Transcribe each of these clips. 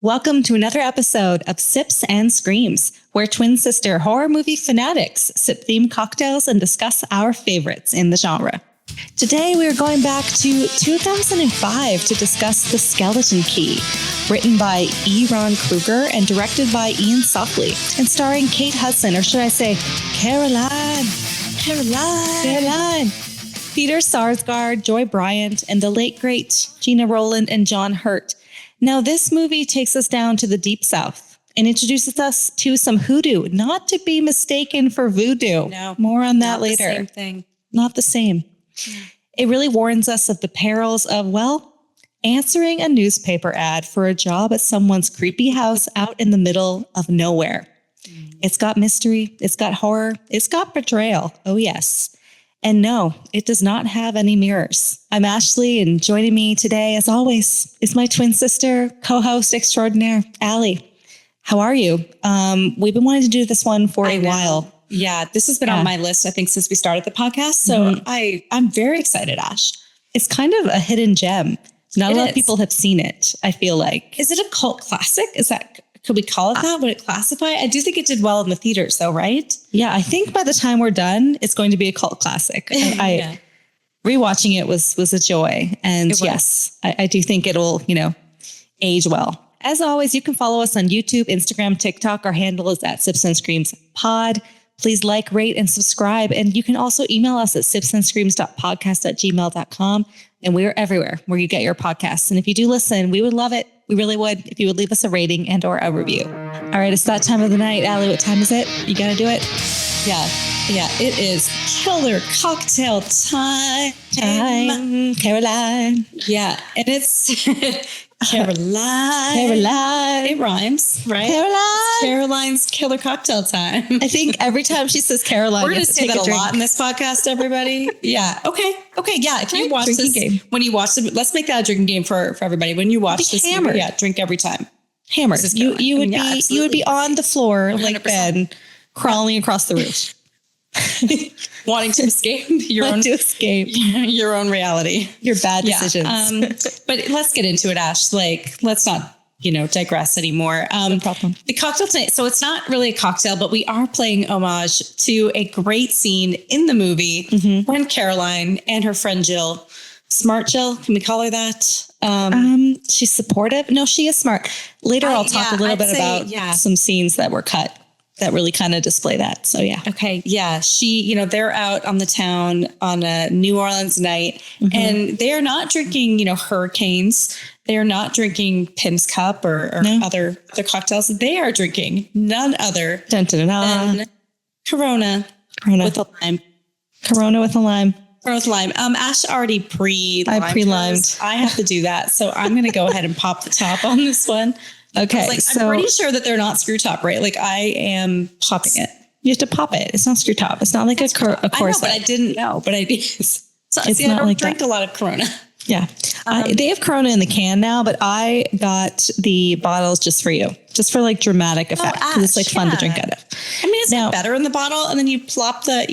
Welcome to another episode of Sips and Screams, where twin sister horror movie fanatics sip themed cocktails and discuss our favorites in the genre. Today, we are going back to 2005 to discuss The Skeleton Key, written by E. Ron Kruger and directed by Ian Softley, and starring Kate Hudson, or should I say, Caroliiiine. Peter Sarsgaard, Joy Bryant, and the late great Gina Rowland and John Hurt. Now, this movie takes us down to the Deep South and introduces us to some hoodoo, not to be mistaken for voodoo. No, more on that later. Not the same thing. Not the same. Yeah. It really warns us of the perils of, well, answering a newspaper ad for a job at someone's creepy house out in the middle of nowhere. It's got mystery, it's got horror, it's got betrayal. Oh, yes. And no, it does not have any mirrors. I'm Ashley, and joining me today, as always, is my twin sister, co-host extraordinaire, Allie. How are you? We've been wanting to do this one for a while. Yeah, this has been on my list, I think, since we started the podcast. So I'm very excited, Ash. It's kind of a hidden gem. Not a lot of people have seen it, I feel like. Is it a cult classic? Could we call it that? Would it classify? I do think it did well in the theaters, though, right? Yeah, I think by the time we're done, it's going to be a cult classic. Rewatching it was a joy. And yes, I do think it'll, age well. As always, you can follow us on YouTube, Instagram, TikTok. Our handle is at Sips and Screams Pod. Please like, rate, and subscribe. And you can also email us at sipsandscreams.podcast@gmail.com. And we're everywhere where you get your podcasts. And if you do listen, we would love it. We really would if you would leave us a rating and or a review. All right, it's that time of the night. Allie, what time is it? You got to do it? Yeah, it is killer cocktail time. Caroliiiine. Yeah, and it's Caroliiiine. It rhymes, right? Caroliiine's killer cocktail time. I think every time she says Caroliiiine, we're going to say that a lot in this podcast, everybody. Yeah. Okay. Yeah. If you watch this, when you watch it, let's make that a drinking game for everybody. When you watch this, movie, drink every time. Hammered. You would be on the floor 100%. Like Ben, crawling across the roof. Wanting to escape your own reality, your bad decisions. But let's get into it, Ash. Let's not digress anymore. No problem. The cocktail tonight. So it's not really a cocktail, but we are playing homage to a great scene in the movie when Caroliiiine and her friend Jill, smart Jill, can we call her that? She's supportive. No, she is smart. Later, I'll talk a little bit about some scenes that were cut that really kind of display that. So yeah. Okay. Yeah. She, they're out on the town on a New Orleans night and they are not drinking, hurricanes. They are not drinking Pim's Cup or other cocktails. They are drinking none other than Corona with a lime. Corona with a lime. Ash already I pre-limed. I have to do that. So I'm going to go ahead and pop the top on this one. Okay. I'm pretty sure that they're not screw top, right? I am popping it. You have to pop it. It's not screw top. It's not like a course. I know, but I didn't know, but I did. So, it's not like drink a lot of Corona. Yeah. They have Corona in the can now, but I got the bottles just for you, just for dramatic effect. Because it's fun to drink out of. I mean, it's better in the bottle, and then you plop that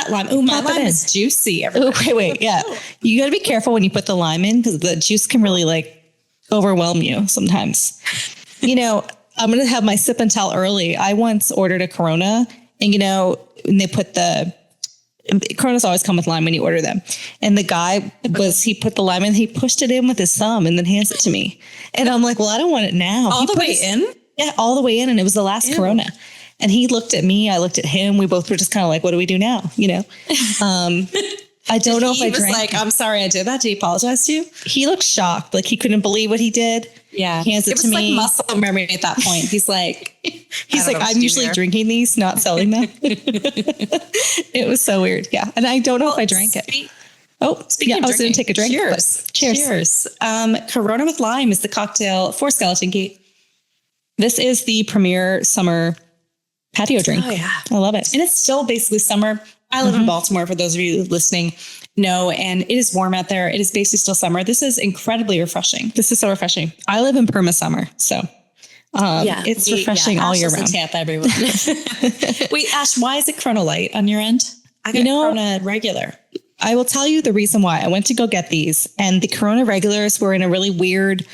lime. Oh, my lime is juicy. Oh, wait. Yeah. You got to be careful when you put the lime in because the juice can really overwhelm you sometimes. I'm going to have my sip and tell early. I once ordered a Corona and, and they put Coronas always come with lime when you order them. And the guy he put the lime in, he pushed it in with his thumb and then hands it to me. And I'm like, well, I don't want it now. All the way in? Yeah, all the way in. And it was the last Corona. And he looked at me, I looked at him. We both were just kind of like, what do we do now? I don't know if I drank. He was I'm sorry I did that. Did he apologize to you? He looked shocked. He couldn't believe what he did. Yeah. He hands it to me. It was muscle memory at that point. He's like, I'm usually drinking these, not selling them. It was so weird. Yeah. And I don't know if I drank it. I was going to take a drink. Cheers. Corona with lime is the cocktail for Skeleton Key. This is the premier summer patio drink. Oh, yeah. I love it. And it's still basically summer. I live in Baltimore, for those of you listening know, and it is warm out there. It is basically still summer. This is incredibly refreshing. This is so refreshing. I live in perma summer, so it's refreshing all year round. Tampa, everyone. Wait, Ash, why is it Corona Light on your end? I got Corona regular. I will tell you the reason why. I went to go get these, and the Corona regulars were in a really weird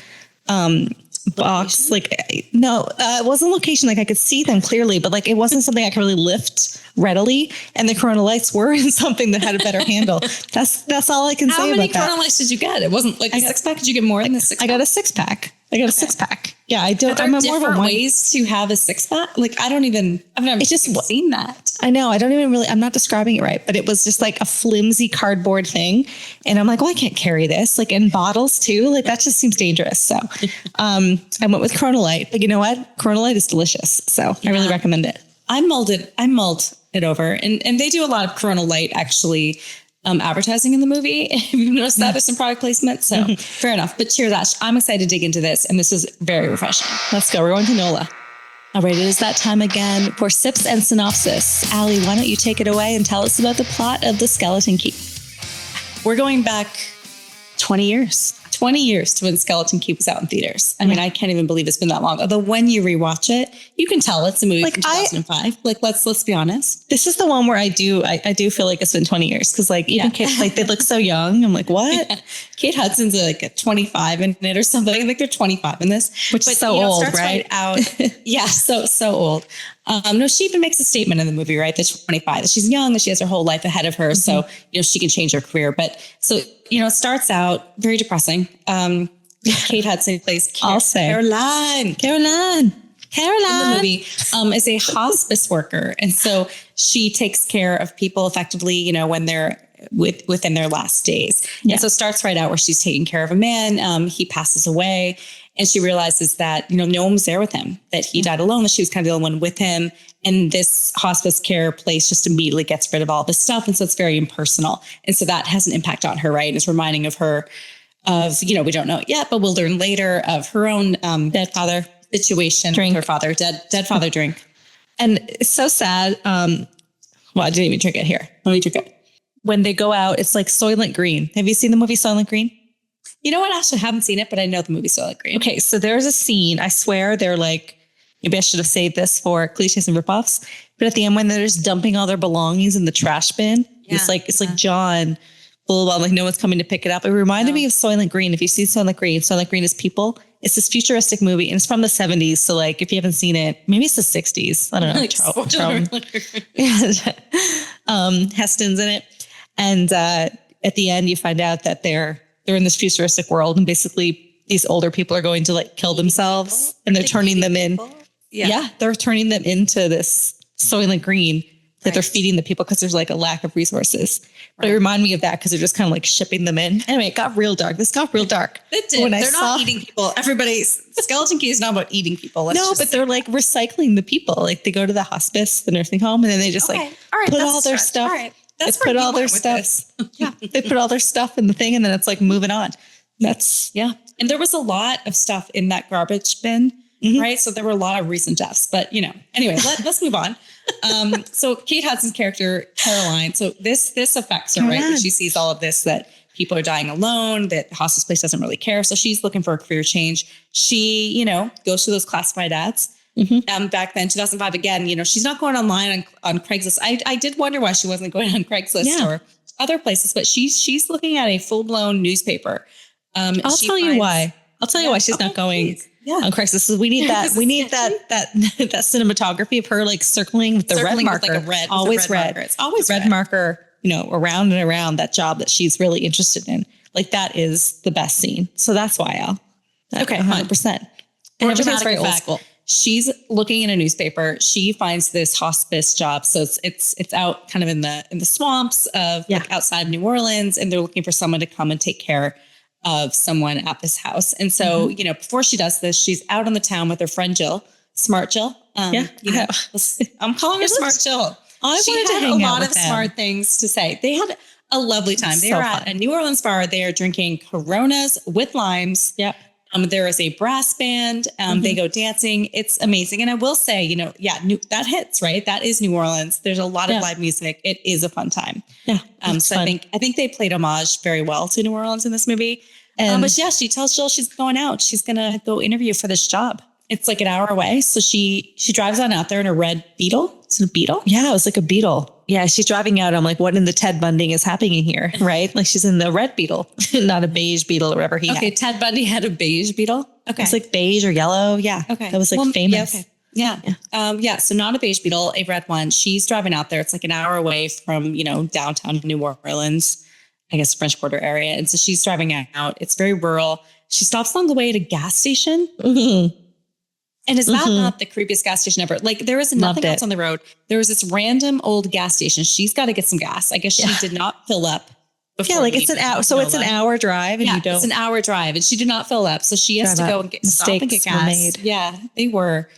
box. Like, no, it wasn't location. Like I could see them clearly, but like, it wasn't something I could really lift readily. And the Corona lights were in something that had a better handle. That's all I can say about that. How many Corona lights did you get? It wasn't like a 6-pack. Did you get more than the 6-pack? I got a 6-pack. I got a 6-pack. Yeah, I don't. Are there different ways to have a 6-pack? Like, I've never seen that. I know. I don't even really, I'm not describing it right, but it was just like a flimsy cardboard thing. And I'm like, well, I can't carry this. Like in bottles too. Like that just seems dangerous. So I went with Corona Light. But you know what? Corona Light is delicious. So I really recommend it. I mulled it over. And they do a lot of Corona Light actually advertising in the movie. You've noticed that there's some product placement. So fair enough. But cheers, Ash. I'm excited to dig into this. And this is very refreshing. Let's go. We're going to NOLA. All right, it is that time again for Sips and Synopsis. Allie, why don't you take it away and tell us about the plot of The Skeleton Key? We're going back 20 years. 20 years to when Skeleton Key was out in theaters. I mean, I can't even believe it's been that long. Although when you rewatch it, you can tell it's a movie from 2005. Like, let's be honest. This is the one where I do feel like it's been 20 years. Cause like even Kate, like they look so young. I'm like, what? Yeah. Kate Hudson's like a 25 in it or something. I think they're 25 in this. Which is so old, right? Out. Yeah. So old. No, she even makes a statement in the movie, right? That she's 25, that she's young, that she has her whole life ahead of her. So, she can change her career. But so, it starts out very depressing. Kate Hudson plays Caroliiiine in the movie, is a hospice worker. And so she takes care of people effectively, when they're within their last days. Yeah. And so it starts right out where she's taking care of a man. He passes away. And she realizes that, no one was there with him, that he died alone, that she was kind of the only one with him. And this hospice care place just immediately gets rid of all this stuff. And so it's very impersonal. And so that has an impact on her, right? And it's reminding of her of, we don't know it yet, but we'll learn later of her own dead father situation. Drink. Her father, dead father drink. And it's so sad. Well, I didn't even drink it here. Let me drink it. When they go out, it's like Soylent Green. Have you seen the movie Soylent Green? You know what? Actually, I haven't seen it, but I know the movie Soylent Green. Okay, so there's a scene. I swear they're like, maybe I should have saved this for cliches and ripoffs. But at the end, when they're just dumping all their belongings in the trash bin, it's like John, blah, blah, blah, like no one's coming to pick it up. It reminded me of Soylent Green. If you see Soylent Green is People. It's this futuristic movie, and it's from the 70s. So like, if you haven't seen it, maybe it's the 60s. I don't know. Heston's in it, and at the end, you find out that they're in this futuristic world, and basically these older people are going to like kill themselves, and they're turning them in. Yeah, they're turning them into this Soylent Green that they're feeding the people because there's like a lack of resources. But it reminded me of that because they're just kind of like shipping them in. Anyway, it got real dark. This got real dark. It did. They're not eating people. Skeleton Key is not about eating people. But they're like recycling the people. Like they go to the hospice, the nursing home, and then they just put all their stuff. All right. They put all their stuff. They put all their stuff in the thing, and then it's like moving on. And there was a lot of stuff in that garbage bin, right? So there were a lot of recent deaths, but anyway, let's move on. So Kate Hudson's character, Caroliiiine. So this affects her, right? That she sees all of this, that people are dying alone, that the hospice place doesn't really care. So she's looking for a career change. She, goes to those classified ads. Back then, 2005, again, she's not going online on Craigslist. I did wonder why she wasn't going on Craigslist or other places, but she's looking at a full-blown newspaper. I'll tell you why she's not going on Craigslist. So we need that. We need that cinematography of her like circling with the red marker. Like always red. It's always red marker, around and around that job that she's really interested in. Like that is the best scene. So that's why I'll. Okay, 100%. And everything's very old school. She's looking in a newspaper. She finds this hospice job. So it's out kind of in the swamps of like outside of New Orleans, and they're looking for someone to come and take care of someone at this house. And so, before she does this, she's out on the town with her friend Jill, Smart Jill. I'm calling her Smart Jill. She had a lot of smart things to say. They had a lovely time. They were at a New Orleans bar. They are drinking Coronas with limes. Yep. There is a brass band. They go dancing. It's amazing. And I will say, that hits, right? That is New Orleans. There's a lot of live music. It is a fun time. Yeah. So fun. I think they played homage very well to New Orleans in this movie. But she tells Jill she's going out. She's going to go interview for this job. It's like an hour away. So she drives on out there in a red Beetle. It's a Beetle. Yeah, it was like a Beetle. Yeah, she's driving out. I'm like, what in the Ted Bundy is happening here, right? Like she's in the red Beetle, not a beige Beetle or whatever he had. Okay, Ted Bundy had a beige Beetle. Okay. It's like beige or yellow. Yeah. Okay. That was like famous. Yeah. Okay. Yeah. So not a beige Beetle, a red one. She's driving out there. It's like an hour away from, downtown New Orleans, I guess French Quarter area. And so she's driving out. It's very rural. She stops along the way at a gas station. Mm-hmm. And is that not the creepiest gas station ever? Like there was nothing else on the road. There was this random old gas station. She's got to get some gas. I guess she did not fill up. Yeah, like it's an hour. So it's an hour drive and you don't. It's an hour drive and she did not fill up. So she has to go and stop and get gas. Made. Yeah, they were.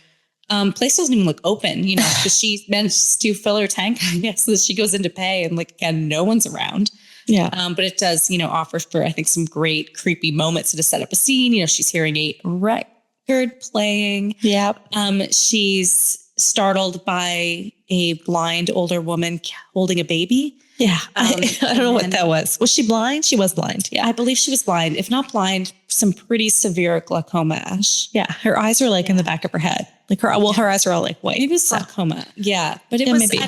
Place doesn't even look open, because she managed to fill her tank. I guess so she goes in to pay and again, no one's around. Yeah. But it does, offer for, I think, some great creepy moments to set up a scene. She's hearing a record playing. Yep. She's startled by a blind older woman holding a baby. Yeah. I don't know what that was. Was she blind? She was blind. Yeah. I believe she was blind. If not blind, some pretty severe glaucoma. Yeah. Her eyes are in the back of her head. Her eyes are all white. Maybe it's glaucoma. Yeah. But it was, maybe.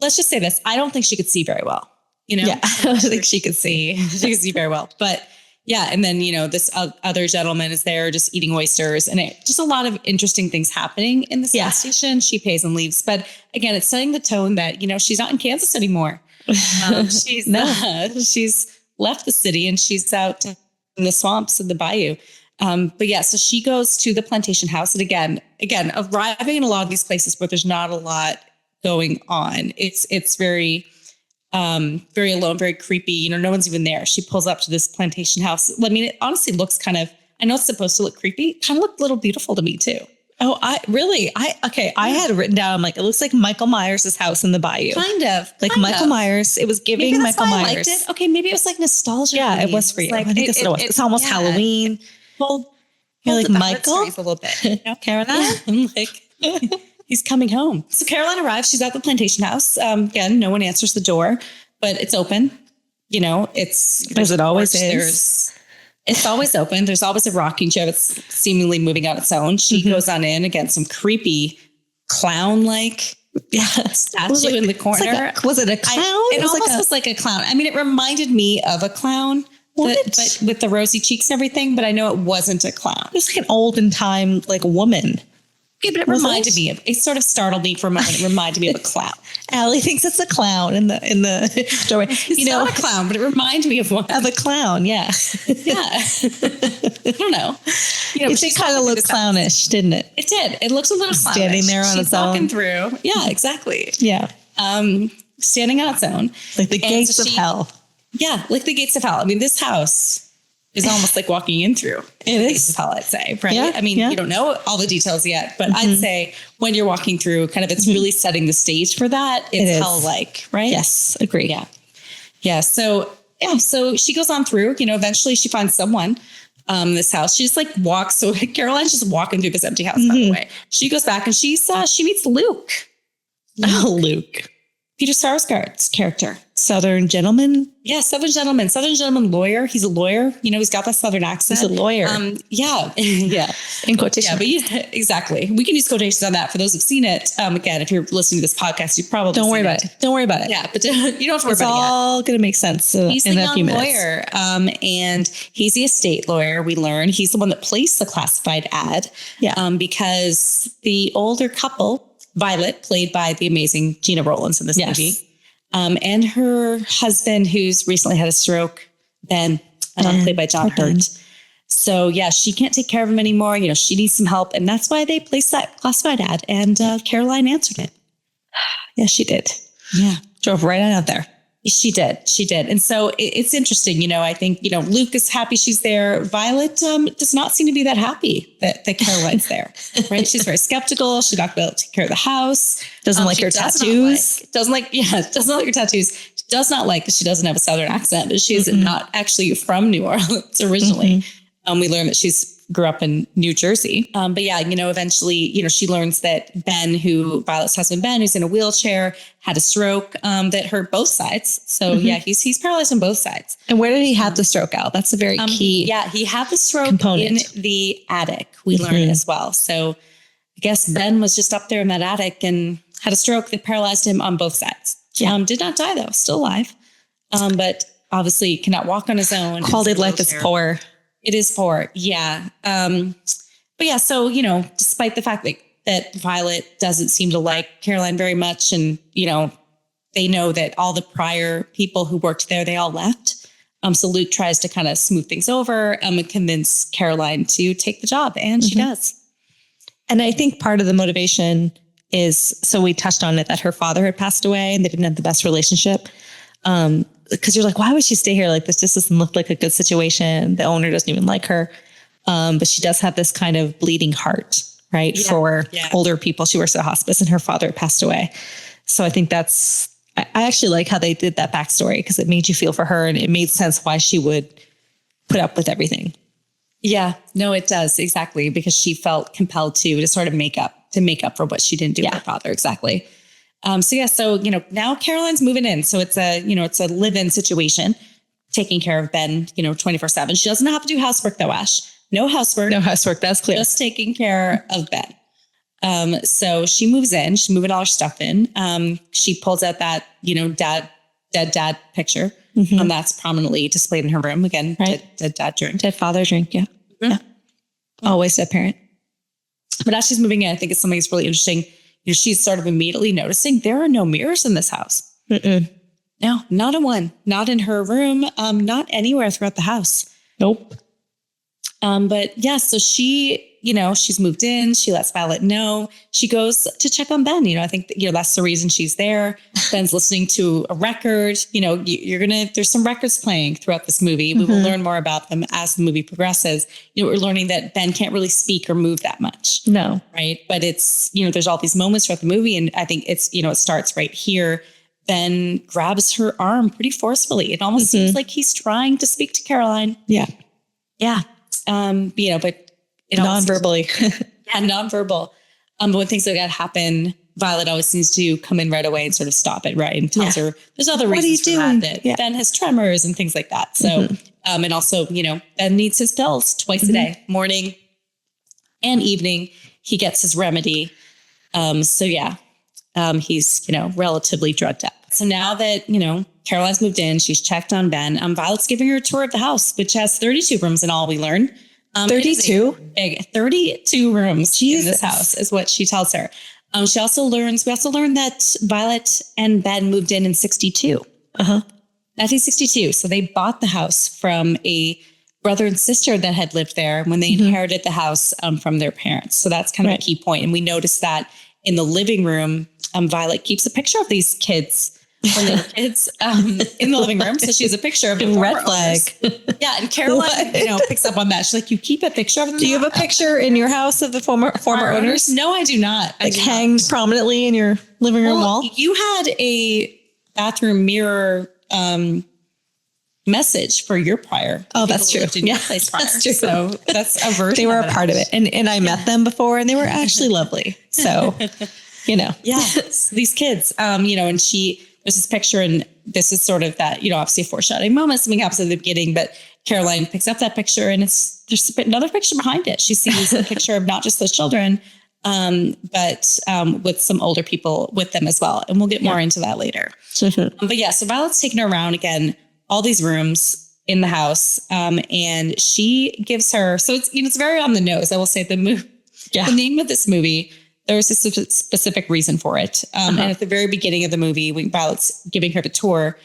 Let's just say this. I don't think she could see very well. Yeah. I don't think she could see. She could see very well. But yeah. And then, this other gentleman is there just eating oysters and just a lot of interesting things happening in this gas station. She pays and leaves. But again, it's setting the tone that, she's not in Kansas anymore. She's left the city and she's out in the swamps of the bayou. But yeah, so she goes to the plantation house. And again, arriving in a lot of these places where there's not a lot going on. It's very, very alone, very creepy. No one's even there. She pulls up to this plantation house. I mean, it honestly looks I know it's supposed to look creepy. Kind of looked a little beautiful to me too. Oh, I had it written down. It looks like Michael Myers' house in the bayou. Kind of. Michael Myers. It was giving maybe Michael Myers. I liked it. Okay, maybe it was nostalgia. Yeah, it was for you. I think that's what it was. It's almost Halloween. You're like, Michael? A little bit. Caroline? I'm he's coming home. So Caroline arrives. She's at the plantation house. Again, no one answers the door, but it's open. It's... As it always is. It's always open. There's always a rocking chair that's seemingly moving on its own. She goes on in. Again, some creepy clown-like statue in the corner. Was it a clown? It almost was like a clown. I mean, it reminded me of a clown. But with the rosy cheeks and everything, but I know it wasn't a clown. It was like an olden time, woman. Yeah, but it reminded me of, it sort of startled me for a moment. It reminded me of a clown. Allie thinks it's a clown in the doorway. It's not a clown, but it reminded me of one. Of a clown, yeah. Yeah. I don't know. It did kind of look clownish, didn't it? It did. It looks a little clownish. Standing there on its own. Walking through. Yeah, exactly. Yeah. Standing on its own. Like the gates of hell. Yeah, like the gates of hell. I mean, this house is almost like walking in through the gates of hell, I'd say, right? Yeah, I mean, you don't know all the details yet, but I'd say when you're walking through, it's really setting the stage for that. It's hell-like, right? Yes, agree. Yeah. Yeah. So she goes on through, eventually she finds someone, this house. She just walks. So Caroline's just walking through this empty house, by the way. She goes back and she meets Luke. Oh, Luke. Peter Sarsgaard's character. Southern gentleman? Yeah, Southern gentleman lawyer. He's a lawyer. He's got that Southern accent. He's a lawyer. Yeah. Yeah. In quotation. Yeah, but exactly. We can use quotations on that for those who've seen it. Again, if you're listening to this podcast, you probably Don't worry about it. Don't worry about it. Yeah, but you don't have to worry about it. It's all going to make sense in a few minutes. He's the lawyer, and he's the estate lawyer, we learn. He's the one that placed the classified ad. Yeah. Because the older couple, Violet, played by the amazing Gina Rowlands in this movie, and her husband, who's recently had a stroke, Ben, played by John Hurt. So yeah, she can't take care of him anymore. She needs some help, and that's why they placed that classified ad. And Caroline answered it. Yeah, she did. Yeah, drove right on out there. She did. And so it's interesting. I think, Luke is happy she's there. Violet does not seem to be that happy that Caroline's there, right? She's very skeptical. She's not going to take care of the house. Doesn't like her tattoos. Doesn't like her tattoos. She does not like that she doesn't have a Southern accent, but she's not actually from New Orleans originally. We learned that she's grew up in New Jersey. But yeah, eventually, she learns that Ben, Violet's husband, Ben, who's in a wheelchair, had a stroke that hurt both sides. So yeah, he's paralyzed on both sides. And where did he have the stroke out? That's a very key. Yeah, he had the stroke component in the attic. We learned as well. So I guess Ben was just up there in that attic and had a stroke that paralyzed him on both sides. Yeah. Did not die though, still alive. But obviously cannot walk on his own. Quality of life is poor. It is poor. Yeah. But yeah, so, despite the fact that Violet doesn't seem to like Caroliine very much. And, they know that all the prior people who worked there, they all left. So Luke tries to kind of smooth things over and convince Caroliine to take the job. And she does. And I think part of the motivation is, so we touched on it, that her father had passed away and they didn't have the best relationship. Because you're like, why would she stay here? Like, this just doesn't look like a good situation. The owner doesn't even like her. But she does have this kind of bleeding heart, right? Yeah, for older people. She works at a hospice and her father passed away. So I think I actually like how they did that backstory, because it made you feel for her and it made sense why she would put up with everything. Yeah, no, it does. Exactly. Because she felt compelled to sort of make up for what she didn't do with her father. Exactly. So now Caroline's moving in. So it's a live-in situation, taking care of Ben, 24/7. She doesn't have to do housework though, Ash. No housework. That's clear. Just taking care of Ben. So she moves in, she's moving all her stuff in. She pulls out that, dead dad picture. That's prominently displayed in her room. Again, right. Dead dad drink. Dead father drink. Yeah. Mm-hmm. Yeah. Always dead parent. But as she's moving in, I think it's something that's really interesting. She's sort of immediately noticing there are no mirrors in this house. No, not a one. Not in her room. Not anywhere throughout the house. Nope. But yeah, so she, she's moved in. She lets Violet know. She goes to check on Ben. I think that's the reason she's there. Ben's listening to a record. There's some records playing throughout this movie. We will learn more about them as the movie progresses. We're learning that Ben can't really speak or move that much. No. Right. But it's, there's all these moments throughout the movie. And I think it's, it starts right here. Ben grabs her arm pretty forcefully. It almost seems like he's trying to speak to Caroliine. Yeah. Yeah. But it non-verbally. Non-verbal. But when things like that happen, Violet always seems to come in right away and sort of stop it, right? And tells her there's other reasons for that Ben has tremors and things like that. So, and also, Ben needs his pills twice a day, morning and evening. He gets his remedy. He's, relatively drugged up. So now that, Caroline's moved in, she's checked on Ben. Violet's giving her a tour of the house, which has 32 rooms in all, we learn. 32? Big 32 rooms in this house is what she tells her. We also learned that Violet and Ben moved in 62. 1962. So they bought the house from a brother and sister that had lived there when they inherited the house from their parents. So that's kind of a key point. And we noticed that in the living room, Violet keeps a picture of these kids when they were kids in the living room. So she has a picture of the red flag. Yeah. And Caroline, picks up on that. She's like, you keep a picture of them? Do you have a picture in your house of the former owners? No, I do not. Like hanged prominently in your living room wall? You had a bathroom mirror message for your prior. Oh, that's true. Yeah, that's true. So that's a version. They were a part of it. And I met them before and they were actually lovely. So, Yeah. These kids, and there's this picture, and this is sort of that, obviously a foreshadowing moment, something happens at the beginning, but Caroliine picks up that picture and there's another picture behind it. She sees a picture of not just those children, but with some older people with them as well. And we'll get more into that later. But yeah, so Violet's taking her around again, all these rooms in the house. And she gives her, so it's very on the nose. I will say the name of this movie, there's a specific reason for it. And at the very beginning of the movie, when Violet's giving her the tour,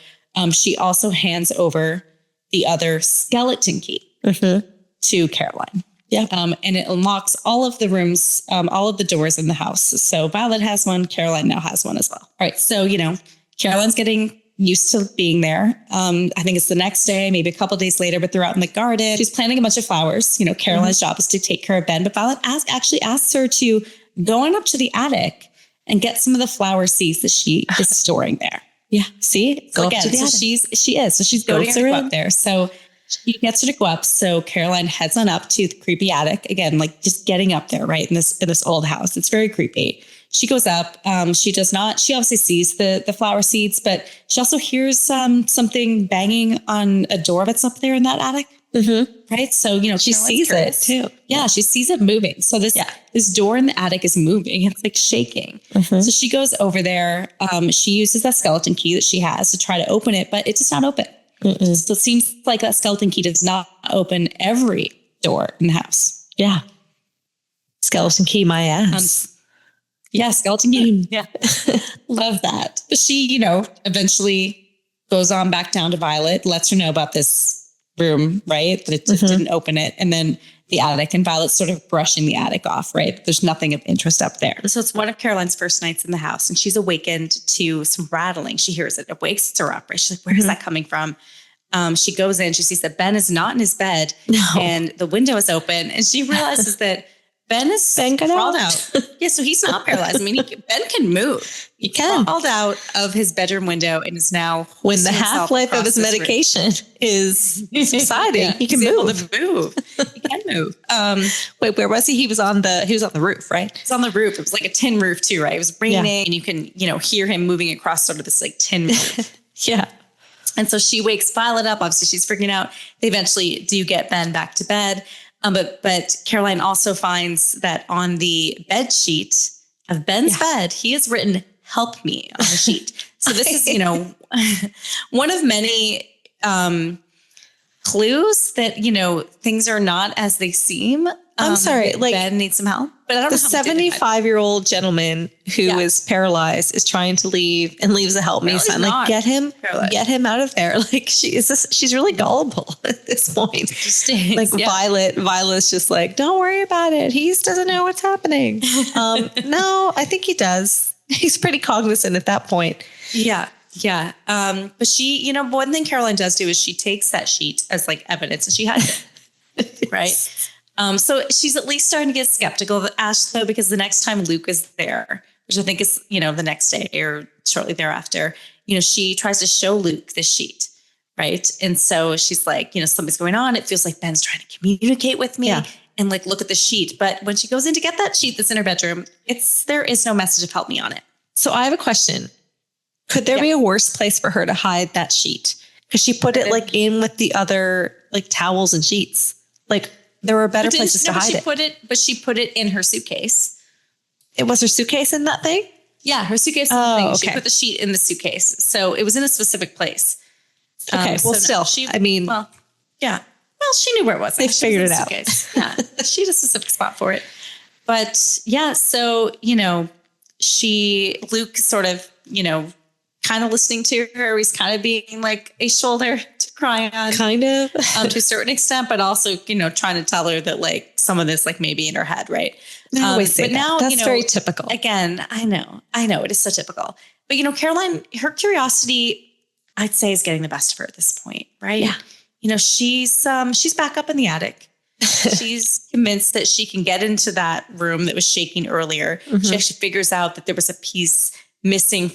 she also hands over the other skeleton key to Caroline. Yeah. And it unlocks all of the rooms, all of the doors in the house. So Violet has one, Caroline now has one as well. All right. So, Caroline's getting used to being there. I think it's the next day, maybe a couple of days later, but they're out in the garden. She's planting a bunch of flowers. Caroline's job is to take care of Ben, but Violet actually asks her to go on up to the attic and get some of the flower seeds that she is storing there. Yeah. See? Go up to the attic. She is. So she's going up there. So She gets her to go up. So Caroline heads on up to the creepy attic again, like just getting up there, right? In this old house. It's very creepy. She goes up. She obviously sees the flower seeds, but she also hears something banging on a door that's up there in that attic. Mm-hmm. Right. So, she sees it too. Yeah. She sees it moving. So this door in the attic is moving. It's like shaking. Mm-hmm. So she goes over there. She uses that skeleton key that she has to try to open it, but it does not open. Mm-mm. So it seems like that skeleton key does not open every door in the house. Yeah. Skeleton key, my ass. Yeah. Skeleton key. Yeah. Love that. But she, eventually goes on back down to Violet, lets her know about this room, right? That it didn't open it. And then the attic, and Violet's sort of brushing the attic off, right? There's nothing of interest up there. So it's one of Caroline's first nights in the house, and she's awakened to some rattling. She hears it. It wakes her up, right? She's like, where is that coming from? She goes in, she sees that Ben is not in his bed, and the window is open, and she realizes that Ben crawled out. Yeah, so he's not paralyzed. I mean, Ben can move. He crawled out of his bedroom window and is now when the half-life of his medication is subsiding. He can move. Able to move. He can move. Wait, where was he? He was on the roof, right? He's on the roof. It was like a tin roof too, right? It was raining, and you can hear him moving across sort of this like tin roof. Yeah. And so she wakes Violet up. Obviously, she's freaking out. They eventually do get Ben back to bed. But Caroline also finds that on the bed sheet of Ben's bed, he has written "help me" on the sheet. So this is, one of many clues that, things are not as they seem. I'm sorry, like Ben needs some help, but I don't know. The 75-year-old gentleman who is paralyzed is trying to leave and leaves a help me sign. Like, get him out of there. Like she's really gullible at this point. Like Violet's just like, don't worry about it. He doesn't know what's happening. No, I think he does. He's pretty cognizant at that point. Yeah. Yeah. But she, one thing Caroline does do is she takes that sheet as like evidence, and she hides it. Right. So she's at least starting to get skeptical of Ash, though, because the next time Luke is there, which I think is, the next day or shortly thereafter, she tries to show Luke this sheet. Right. And so she's like, something's going on. It feels like Ben's trying to communicate with me and like, look at the sheet. But when she goes in to get that sheet that's in her bedroom, there is no message of help me on it. So I have a question. Could there be a worse place for her to hide that sheet? Because she put it like in with the other like towels and sheets. Like, there were better places to hide it. She put it in her suitcase. It was her suitcase in that thing? Yeah, her suitcase. Oh, okay. She put the sheet in the suitcase. So it was in a specific place. Okay, well, still, she knew where it was. They figured it out. Yeah, she had a specific spot for it. But yeah, so, Luke sort of, kind of listening to her. He's kind of being like a shoulder to cry on. Kind of. To a certain extent, but also, trying to tell her that like some of this like maybe in her head, right? But now, that's very typical. Again, I know it is so typical. But, Caroline, her curiosity, I'd say, is getting the best of her at this point, right? Yeah. She's back up in the attic. She's convinced that she can get into that room that was shaking earlier. Mm-hmm. She actually figures out that there was a piece missing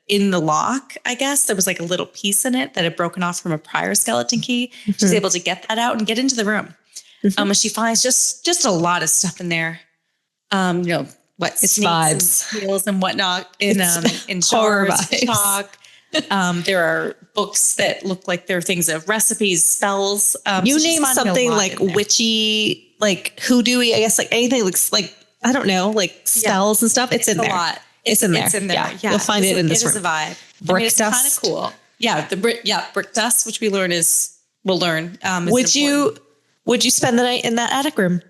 in the lock, I guess. There was like a little piece in it that had broken off from a prior skeleton key. Mm-hmm. She's able to get that out and get into the room. Mm-hmm. And she finds just a lot of stuff in there. It's vibes, and heels and whatnot in jars of chalk. There are books that look like they're things of recipes, spells. You name something like witchy, like hoodoo-y, I guess, like anything looks like, I don't know, like spells and stuff. It's in there. A lot. It's in there. It's in there. Yeah. You'll find it in this room. It is a vibe. Brick it's dust. Kind of cool. Yeah. Brick dust, which we'll learn. Would you spend the night in that attic room?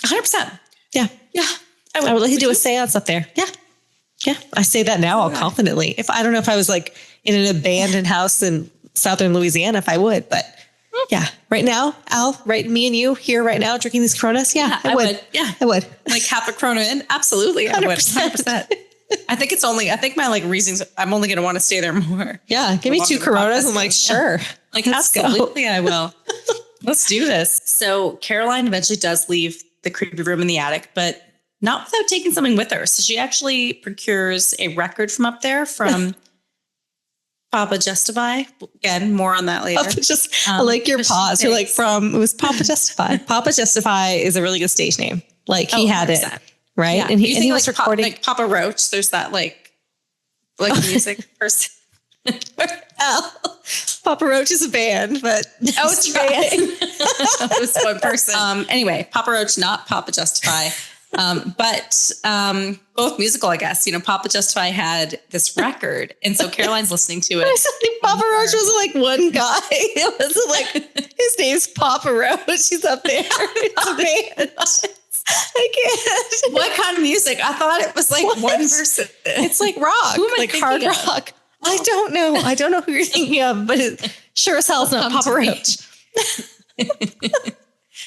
100%. Yeah. Yeah. I would like to do a seance up there. Yeah. Yeah. I say that now all confidently. I don't know if I was like in an abandoned house in Southern Louisiana, if I would, but yeah. Right now, Al, me and you here right now drinking these Coronas. Yeah, I would. Yeah, I would. Like half a Corona in. Absolutely. 100%. I would. 100%. I think my like reasons, I'm only going to want to stay there more. Yeah. Give me 2 Coronas. I'm like, sure. Like, absolutely, I will. Let's do this. So Caroline eventually does leave the creepy room in the attic, but not without taking something with her. So she actually procures a record from up there from Papa Justify. Again, more on that later. I like your pause. You're like it was Papa Justify. Papa Justify is a really good stage name. Like he had 100%. it, right? Yeah. And he was like recording. like Papa Roach. There's that like music person. Papa Roach is a band, but it's a band. It's one person. Anyway, Papa Roach, not Papa Justify. But both musical, I guess. Papa Justify had this record, and so Caroline's listening to it. Papa Roach wasn't like one guy. It wasn't like his name's Papa Roach. He's up there. It's a band. I can't. What kind of music? I thought it was like one person. It's like rock, like hard rock. I don't know. I don't know who you're thinking of, but it sure as hell is not Papa Roach.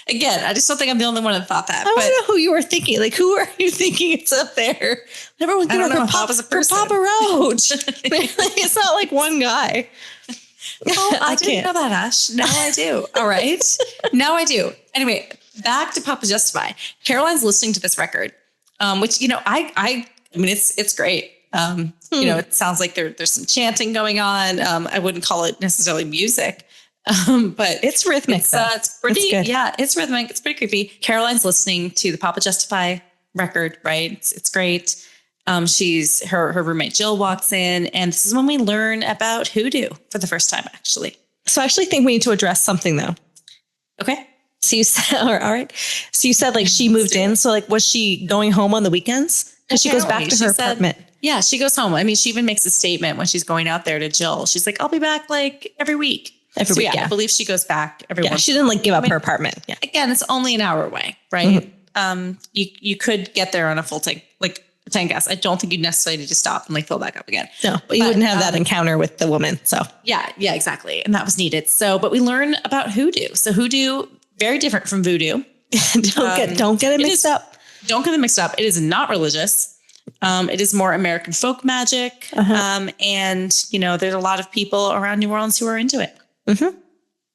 Again, I just don't think I'm the only one that thought that. I don't know who you were thinking. Like, who are you thinking it's up there? Everyone I don't know. Papa's a person. Papa Roach. It's not like one guy. Oh, I didn't know that, Ash. Now I do. All right. Now I do. Anyway, back to Papa Justify. Caroline's listening to this record, which, I mean, it's great. It sounds like there's some chanting going on. I wouldn't call it necessarily music, but it's rhythmic. It's pretty, it's rhythmic. It's pretty creepy. Caroline's listening to the Papa Justify record, right? It's great. Her roommate Jill walks in, and this is when we learn about hoodoo for the first time, actually. So I actually think we need to address something though. Okay. So you said, all right. So you said like she moved in. So like, was she going home on the weekends? Because she goes back to her apartment. Yeah, she goes home. I mean, she even makes a statement when she's going out there to Jill. She's like, I'll be back like every week. Every week, I believe she goes back every week. She didn't like give up her apartment. Yeah. Again, it's only an hour away, right? Mm-hmm. You could get there on a full tank, like tank gas. I don't think you'd necessarily need to stop and like fill back up again. No, but you wouldn't have that encounter with the woman. So yeah, exactly. And that was needed. So, but we learn about hoodoo. So hoodoo, very different from voodoo. Don't get it mixed up. Don't get it mixed up. It is not religious. It is more American folk magic. And, there's a lot of people around New Orleans who are into it. Mm-hmm.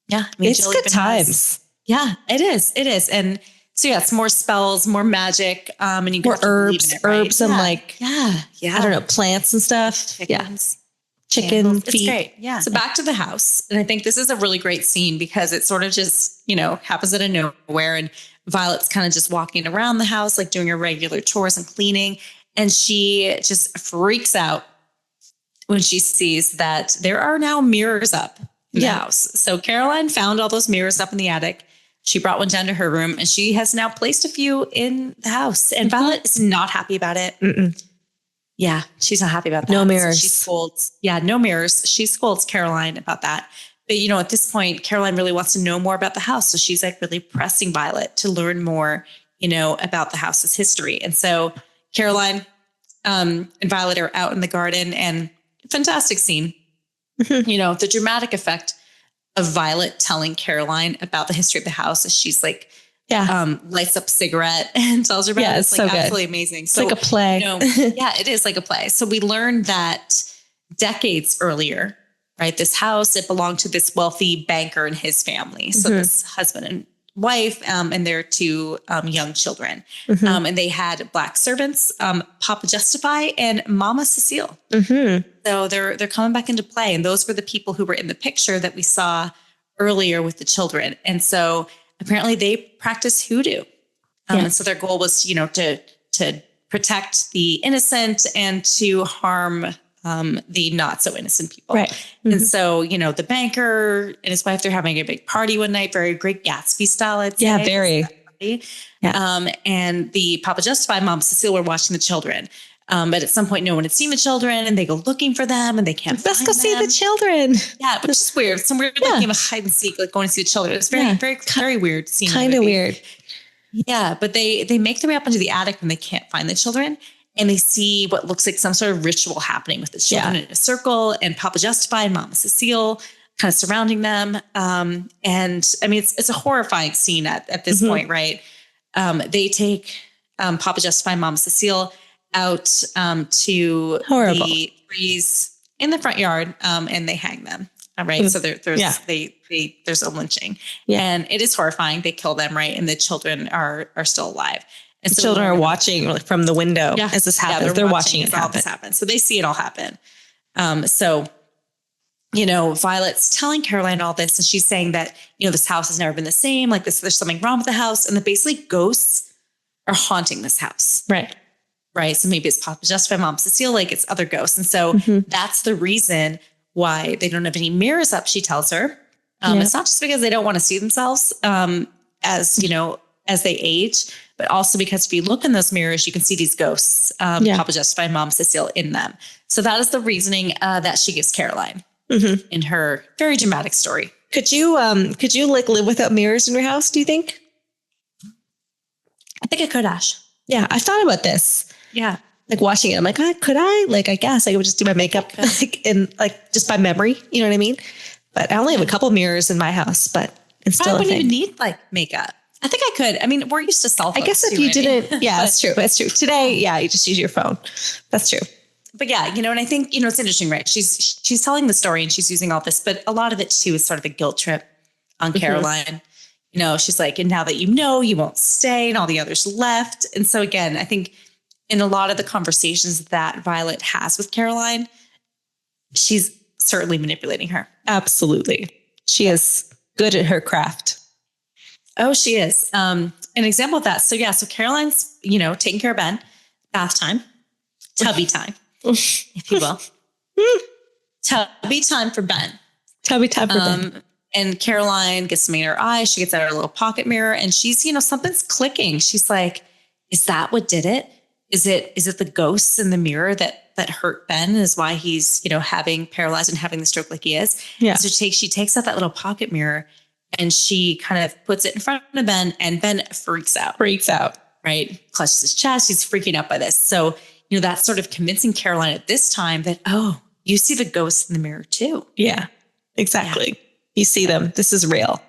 Yeah. I mean, it's Jill good times. Yeah, it is. It is. And so, it's more spells, more magic. And you more herbs, and like, I don't know, plants and stuff. Chickens. Chicken feet. It's great. Yeah. So back to the house. And I think this is a really great scene because it sort of just, happens out of nowhere. And Violet's kind of just walking around the house, like doing her regular chores and cleaning. And she just freaks out when she sees that there are now mirrors up in the house. So Caroline found all those mirrors up in the attic. She brought one down to her room and she has now placed a few in the house. And Violet is not happy about it. Mm-mm. Yeah, she's not happy about that. No mirrors. So she scolds. Yeah, no mirrors. She scolds Caroline about that. But, at this point, Caroline really wants to know more about the house. So she's like really pressing Violet to learn more, about the house's history. And so Caroline and Violet are out in the garden and fantastic scene. The dramatic effect of Violet telling Caroline about the history of the house as she's like, lights up a cigarette and tells her about it. It's like so absolutely amazing. It's like a play. It is like a play. So we learned that decades earlier, right, this house, it belonged to this wealthy banker and his family. So this husband and wife and their two young children. And they had Black servants, Papa Justify and Mama Cecile. So they're coming back into play. And those were the people who were in the picture that we saw earlier with the children. And so apparently they practice hoodoo. And so their goal was, to protect the innocent and to harm the not so innocent people. Right. And so, the banker and his wife, they're having a big party one night, very Great Gatsby style. I'd say. Yeah, very. And the Papa Justify, Mom Cecile were watching the children. But at some point, no one had seen the children and they go looking for them and they can't Let's find go them. see the children. Yeah, which is weird. Some weird game of hide and seek, like going to see the children. It's very weird scene. Kind of weird. Yeah, but they make their way up into the attic when they can't find the children. And they see what looks like some sort of ritual happening with the children in a circle and Papa Justify and Mama Cecile kind of surrounding them. And I mean, it's a horrifying scene at this point, right? They take Papa Justify and Mama Cecile out to the trees in the front yard and they hang them. All right. So there's a lynching and it is horrifying. They kill them, right? And the children are still alive. And the children are watching from the window as this happens. They're watching it all this happen. So they see it all happen. So Violet's telling Caroliine all this, and she's saying that, this house has never been the same. Like this, there's something wrong with the house. And that basically ghosts are haunting this house. Right. Right. So maybe it's Papa Justin, Mom Cecile, like it's other ghosts. And so that's the reason why they don't have any mirrors up, she tells her. It's not just because they don't want to see themselves as they age, but also because if you look in those mirrors, you can see these ghosts, Papa Justin and Mom Cecile in them. So that is the reasoning that she gives Caroliine in her very dramatic story. Could you like live without mirrors in your house, do you think? I think I could, Ash. Yeah, I've thought about this. Yeah. Like watching it, I'm like, could I? Like, I guess I would just do my makeup just by memory. You know what I mean? But I only have a couple mirrors in my house, but it's still I wouldn't even need like makeup. I think I could. I mean, we're used to cell phones. I guess if you didn't, that's true. That's true. Today, you just use your phone. That's true. But yeah, and I think, it's interesting, right? She's telling the story and she's using all this, but a lot of it too is sort of a guilt trip on Caroliine. She's like, and now that you won't stay, and all the others left. And so again, I think in a lot of the conversations that Violet has with Caroliine, she's certainly manipulating her. Absolutely. She is good at her craft. Oh, she is. An example of that. So Caroline's, taking care of Ben, bath time, tubby time, if you will. Tubby time for Ben. Tubby time for Ben. And Caroliine gets something in her eye. She gets out her little pocket mirror and she's, something's clicking. She's like, is that what did it? Is it the ghosts in the mirror that hurt Ben is why he's, having paralyzed and having the stroke like he is? Yeah. So she takes out that little pocket mirror and she kind of puts it in front of Ben and Ben freaks out. Right. Clutches his chest. He's freaking out by this. So, that's sort of convincing Caroliine at this time that, oh, you see the ghosts in the mirror too. Yeah, exactly. Yeah. You see them. This is real.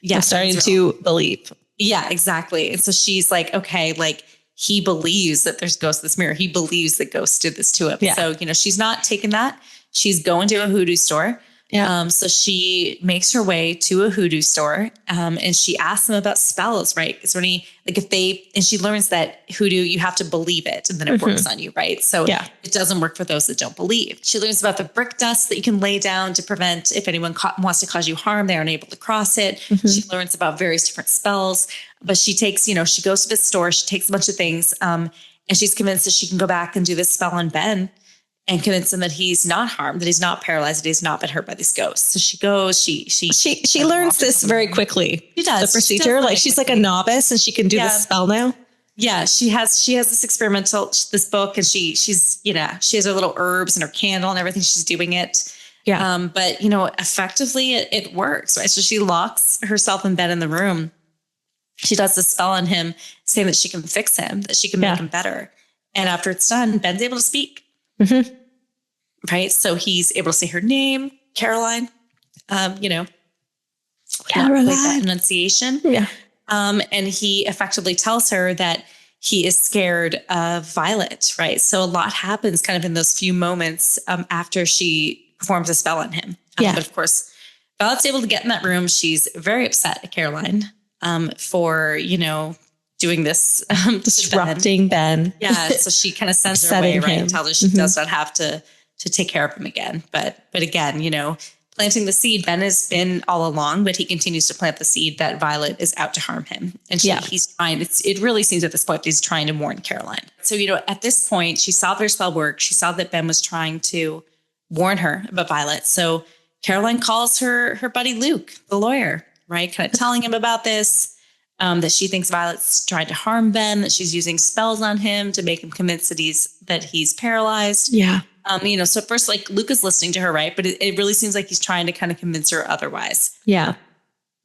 Yeah. I'm starting to believe. Yeah, exactly. And so she's like, okay, like he believes that there's ghosts in this mirror. He believes that ghosts did this to him. Yeah. So, she's not taking that. She's going to a hoodoo store. Yeah. So she makes her way to a hoodoo store and she asks them about spells, right? Is there any, and she learns that hoodoo, you have to believe it and then it works on you, right? So it doesn't work for those that don't believe. She learns about the brick dust that you can lay down to prevent if anyone wants to cause you harm, they aren't able to cross it. She learns about various different spells, but she takes, she goes to this store, she takes a bunch of things and she's convinced that she can go back and do this spell on Ben and convince him that he's not harmed, that he's not paralyzed, that he's not been hurt by these ghosts. So she goes, she learns this very quickly. She does. The procedure, she's like a novice and she can do this spell now. Yeah. She has this book and she has her little herbs and her candle and everything. She's doing it. Yeah. But effectively it works, right? So she locks herself in bed in the room. She does the spell on him saying that she can fix him, that she can make him better. And after it's done, Ben's able to speak. Right. So he's able to say her name, Caroliine, Caroline, that enunciation. Yeah. And he effectively tells her that he is scared of Violet. Right. So a lot happens kind of in those few moments after she performs a spell on him. But of course, Violet's able to get in that room. She's very upset at Caroliine for, doing this, disrupting Ben. Yeah. So she kind of sends her away, right? And tells her she does not have to take care of him again. But again, planting the seed, Ben has been all along, but he continues to plant the seed that Violet is out to harm him. And he's trying, it really seems at this point, he's trying to warn Caroliine. So, at this point, she saw their spell work. She saw that Ben was trying to warn her about Violet. So Caroliine calls her buddy, Luke, the lawyer, right? Kind of telling him about this. That she thinks Violet's trying to harm Ben, that she's using spells on him to make him convinced that he's paralyzed. Yeah. So at first, Luke is listening to her, right? But it really seems like he's trying to kind of convince her otherwise. Yeah.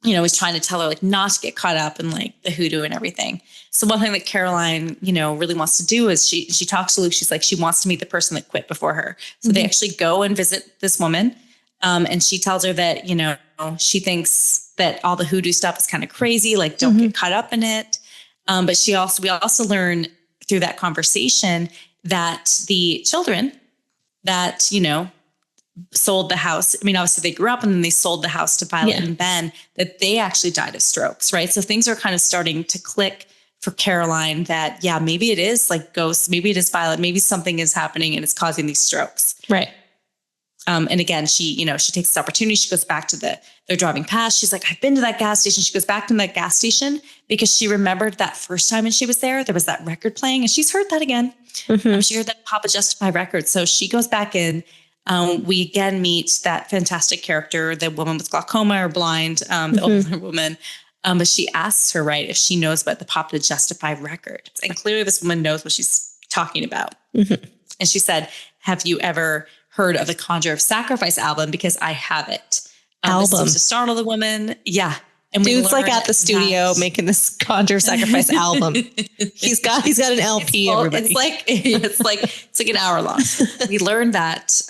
He's trying to tell her not to get caught up in the hoodoo and everything. So one thing that Caroliine, really wants to do is she talks to Luke. She's like, she wants to meet the person that quit before her. So they actually go and visit this woman. And she tells her that, she thinks that all the hoodoo stuff is kind of crazy. Don't get caught up in it. But we also learn through that conversation that the children that, sold the house. I mean, obviously they grew up and then they sold the house to Violet and Ben, that they actually died of strokes, right? So things are kind of starting to click for Caroliine that, maybe it is ghosts, maybe it is Violet, maybe something is happening and it's causing these strokes. Right. And again, she takes this opportunity. She goes back to they're driving past. She's like, I've been to that gas station. She goes back to that gas station because she remembered that first time when she was there was that record playing, and she's heard that again. She heard that Papa Justify record. So she goes back in. We again meet that fantastic character, the woman with glaucoma or blind, the older woman. But she asks her, right, if she knows about the Papa Justify record. And clearly this woman knows what she's talking about. And she said, have you ever heard of the Conjure of Sacrifice album? Because I have it. This seems to startle the woman. Yeah. And dude's like at the studio making this Conjure Sacrifice album. He's got an LP. Everybody, it's like an hour long. We learned that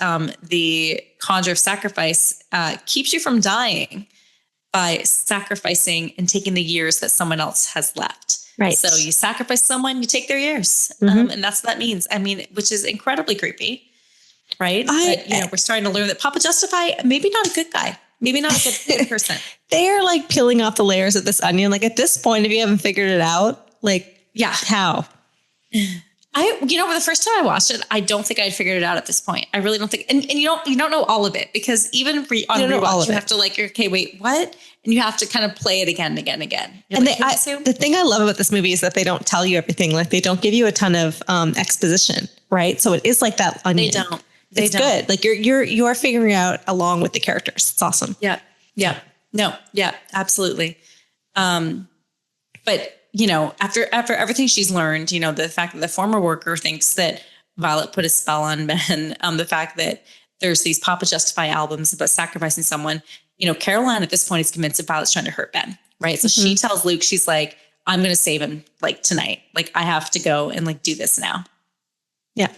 the Conjure of Sacrifice keeps you from dying by sacrificing and taking the years that someone else has left. Right. So you sacrifice someone, you take their years, and that's what that means. I mean, which is incredibly creepy, right? But we're starting to learn that Papa Justify, maybe not a good guy. Maybe not a good person. They're like peeling off the layers of this onion. Like at this point, if you haven't figured it out, like, how? The first time I watched it, I don't think I'd figured it out at this point. I really don't think, and you don't know all of it because even on rewatch, you have to like, okay, wait, what? And you have to kind of play it again and again and again. And the thing I love about this movie is that they don't tell you everything. Like they don't give you a ton of exposition, right? So it is like that onion. They don't. It's good. Like you're figuring out along with the characters. It's awesome. Yeah. Yeah. No. Yeah. Absolutely. But after everything she's learned, the fact that the former worker thinks that Violet put a spell on Ben, the fact that there's these Papa Justify albums about sacrificing someone, Caroliiiine at this point is convinced that Violet's trying to hurt Ben. Right. So she tells Luke, she's like, I'm going to save him like tonight. Like I have to go and like do this now. Yeah.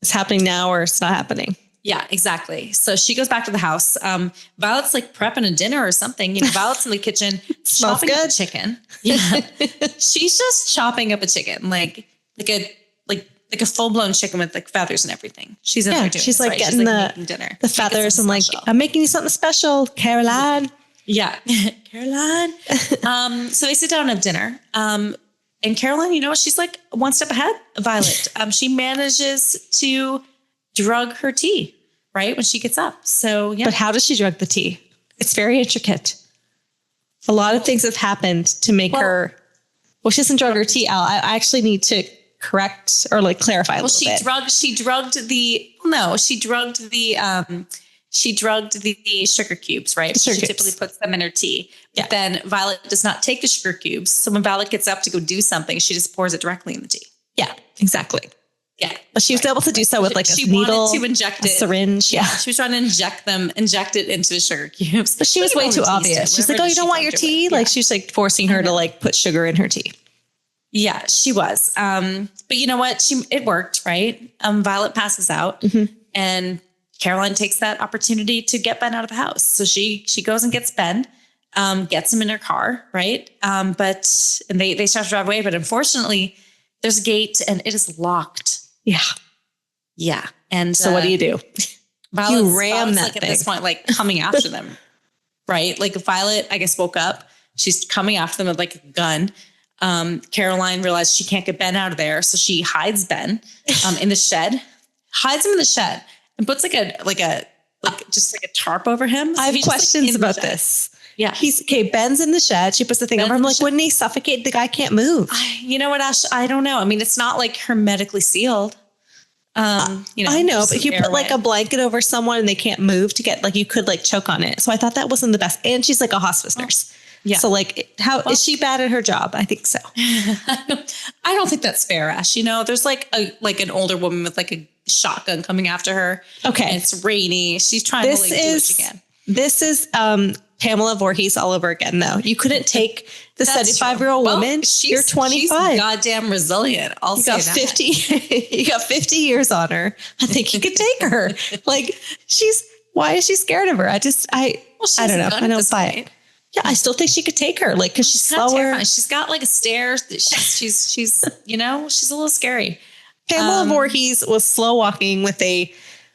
It's happening now or it's not happening. Yeah, exactly. So she goes back to the house. Violet's like prepping a dinner or something. Violet's in the kitchen chopping up a chicken. Yeah, she's just chopping up a chicken, like a full blown chicken with like feathers and everything. She's in there doing she's this, like getting making dinner, the feathers, and like I'm making you something special, Caroliiiine. Yeah, Caroliiiine. So they sit down and have dinner. And Caroliiiine, she's like one step ahead of Violet. She manages to drug her tea, right? When she gets up. So, yeah. But how does she drug the tea? It's very intricate. A lot of things have happened to make her, she doesn't drug her tea out. I actually need to correct or like clarify a little bit. She drugged the sugar cubes, right? She typically puts them in her tea. Yeah. But then Violet does not take the sugar cubes. So when Violet gets up to go do something, she just pours it directly in the tea. Yeah, exactly. Yeah. But she was able to do so with like a needle, to inject a syringe. Yeah. She was trying to inject it into the sugar cubes. But she was way too obvious. She's like, oh, you don't want your tea? Like she's like forcing her to like put sugar in her tea. Yeah, she was. But you know what? It worked, right? Violet passes out and Caroliiiine takes that opportunity to get Ben out of the house. So she goes and gets Ben, gets him in her car, right? And they start to drive away, but unfortunately there's a gate and it is locked. Yeah. Yeah. And so what do? You ram that like thing. At this point, like coming after them, right? Like Violet, I guess, woke up. She's coming after them with like a gun. Caroliiiine realized she can't get Ben out of there. So she hides Ben in the shed, hides him in the shed and puts just a tarp over him. So I have questions about this. Yeah. Ben's in the shed. She puts the thing over him. Like, wouldn't he suffocate? The guy can't move. You know what, Ash? I don't know. I mean, it's not like hermetically sealed. I know, but you put like a blanket over someone and they can't move to get, like, you could like choke on it. So I thought that wasn't the best. And she's like a hospice nurse. Yeah. So like, is she bad at her job? I think so. I don't think that's fair, Ash. There's like an older woman with like a shotgun coming after her. Okay. And it's rainy. She's trying to do what she can. This is Pamela Voorhees all over again, though. You couldn't take the 75-year-old woman. You're 25. She's goddamn resilient. I'll say that. 50. You got 50 years on her. I think you could take her. Like, why is she scared of her? I don't know. I don't buy it. Yeah, I still think she could take her, like, because she's slower. Terrifying. She's got like a stare. She's she's a little scary. Pamela Voorhees was slow walking with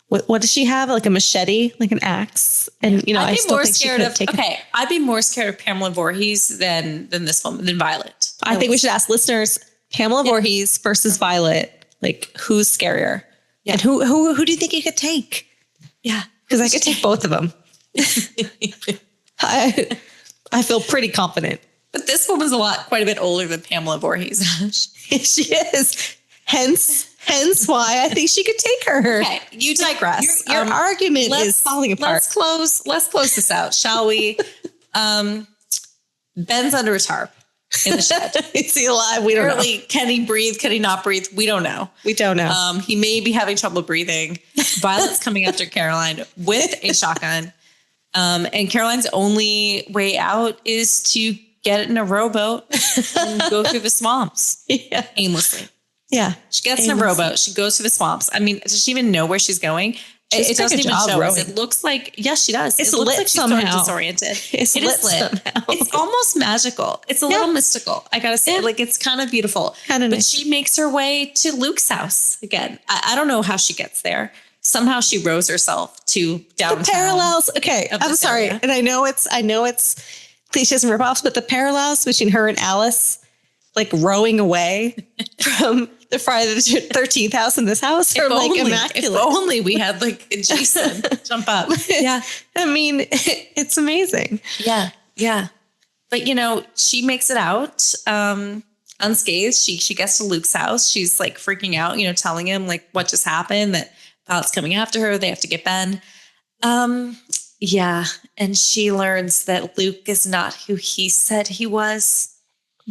what does she have? Like a machete, like an axe. And I still think she could have taken. Okay, I'd be more scared of Pamela Voorhees than this woman, than Violet. I think we should ask listeners: Pamela Voorhees versus Violet. Like, who's scarier? Yeah. And who do you think you could take? Yeah. Because I could take both of them. I feel pretty confident. But this woman's quite a bit older than Pamela Voorhees. She is. Hence why I think she could take her. Okay, you digress. Your argument is falling apart. Let's close this out, shall we? Ben's under a tarp in the shed. Is he alive? We don't know. Can he breathe? Can he not breathe? We don't know. We don't know. He may be having trouble breathing. Violet's coming after Caroline with a shotgun. And Caroline's only way out is to get in a rowboat and go through the swamps aimlessly. Yeah. She gets in a rowboat. She goes through the swamps. I mean, does she even know where she's going? It doesn't even show us. It looks like, yes, she does. It's it looks lit like she's somehow. sort of disoriented. It is lit. Somehow. It's almost magical. It's a little mystical. I gotta say, like, it's kind of beautiful. Kind of but nice. she makes her way to Luke's house again. I don't know how she gets there. Somehow she rows herself to downtown. The parallels. Okay, I'm sorry, and I know it's cliches and ripoffs, but the parallels between her and Alice, like rowing away from the Friday the 13th house in this house, are like immaculate. If only we had like Jason jump up. Yeah, I mean, it's amazing. Yeah. But she makes it out unscathed. She gets to Luke's house. She's like freaking out, telling him like what just happened, that Violet's coming after her. They have to get Ben. And she learns that Luke is not who he said he was.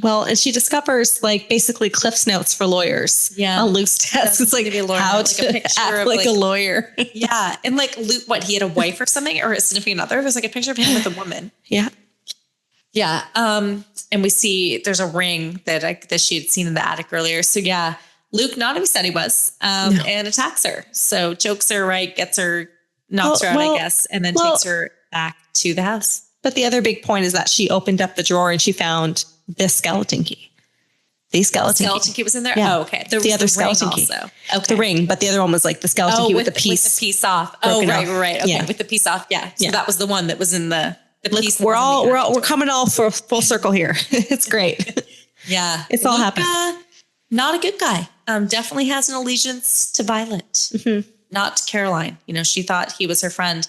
Well, and she discovers like basically Cliff's notes for lawyers. Yeah. On Luke's test. It's like how to act like a lawyer. Yeah. And like Luke, he had a wife or something, or a significant other? There's like a picture of him with a woman. Yeah. Yeah. And we see there's a ring that she had seen in the attic earlier. So yeah, Luke, not who he said he was, and attacks her. So chokes her, right? Gets her, knocks her out, I guess, and then takes her back to the house. But the other big point is that she opened up the drawer and she found this skeleton key. The skeleton key was in there? Yeah. Oh, okay. The other skeleton key. Also. Okay. The ring, but the other one was like the skeleton key with the piece. With the piece off. Oh, right. Okay, yeah. With the piece off. Yeah. So that was the one that was in the piece. We're coming all for full circle here. It's great. Yeah. It's all happening. Not a good guy. Definitely has an allegiance to Violet, not to Caroline. She thought he was her friend.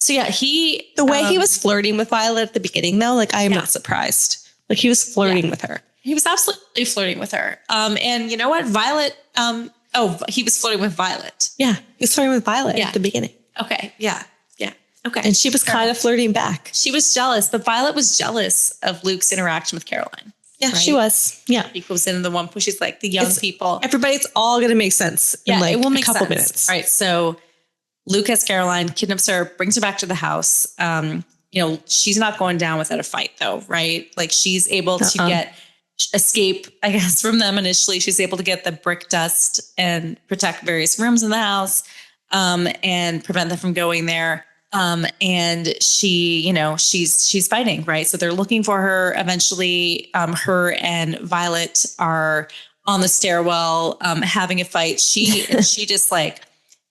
So yeah, the way he was flirting with Violet at the beginning, though, like I am not surprised. Like he was flirting with her. He was absolutely flirting with her. And you know what? Violet, he was flirting with Violet. Yeah. He was flirting with Violet at the beginning. Okay. Yeah. Yeah. Okay. And she was kind of flirting back. She was jealous, but Violet was jealous of Luke's interaction with Caroline. Yeah, right? She was. Yeah. He goes into the one where she's like the young people. It's all going to make sense in like it will make a couple sense. Minutes. Right. So Luke has Caroline, kidnaps her, brings her back to the house. She's not going down without a fight though, right? Like she's able to escape, I guess, from them initially. She's able to get the brick dust and protect various rooms in the house and prevent them from going there. And she, she's fighting, right? So they're looking for her. Eventually, her and Violet are on the stairwell, having a fight. She just like,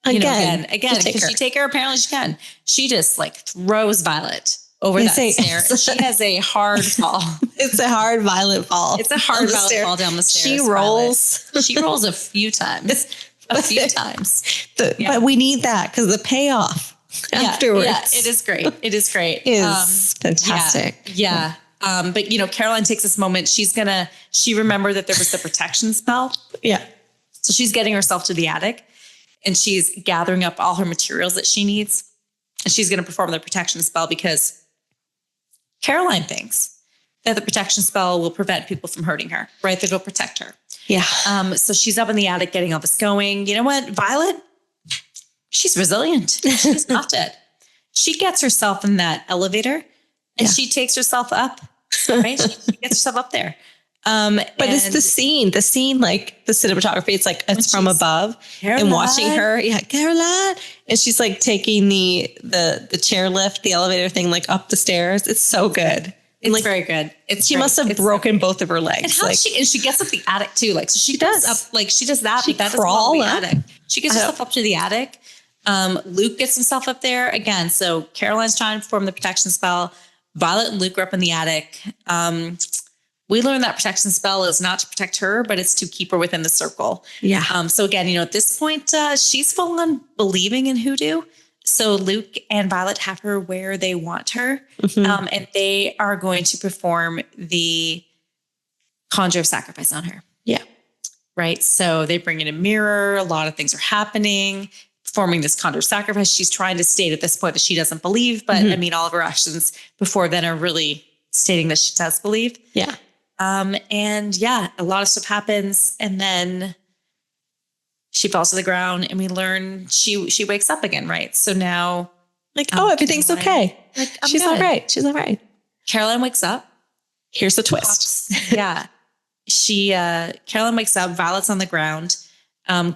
again, can she take her? Apparently she can. She just like throws Violet over that stair. She has a hard fall. It's a hard Violet fall. It's a hard Violet fall down the stairs. She rolls. She rolls a few times. But we need that because the payoff afterwards. Yeah, it is great. It is great. Is fantastic. Yeah. But Caroline takes this moment. She remembered that there was the protection spell. Yeah. So she's getting herself to the attic and she's gathering up all her materials that she needs. And she's going to perform the protection spell because Caroline thinks that the protection spell will prevent people from hurting her, right? That it'll protect her. Yeah. So she's up in the attic getting all this going. You know what? Violet, she's resilient. She's not dead. She gets herself in that elevator and she takes herself up, right? She gets herself up there. But it's the scene, like the cinematography, it's from above Caroline. And watching her. Yeah. Caroline. And she's like taking the chairlift, the elevator thing, like up the stairs. It's so good. It's like, very good. She must have broken both of her legs. And she gets up the attic too. Like, so she does up, like she does that, but that doesn't crawl go up the attic. She gets herself up to the attic. Luke gets himself up there again. So Caroline's trying to perform the protection spell. Violet and Luke are up in the attic. We learned that protection spell is not to protect her, but it's to keep her within the circle. Yeah. So again, at this point, she's full on believing in hoodoo. So Luke and Violet have her where they want her. And they are going to perform the conjure of sacrifice on her. Yeah. Right. So they bring in a mirror. A lot of things are happening, performing this conjure of sacrifice. She's trying to state at this point that she doesn't believe, but I mean, all of her actions before then are really stating that she does believe. Yeah. And yeah, a lot of stuff happens. And then she falls to the ground and we learn she wakes up again. Right. So now Like, oh, everything's Caroline, okay. Like, She's good. all right. She's all right. Caroline wakes up. Here's the twist. Yeah. Caroline wakes up, Violet's on the ground,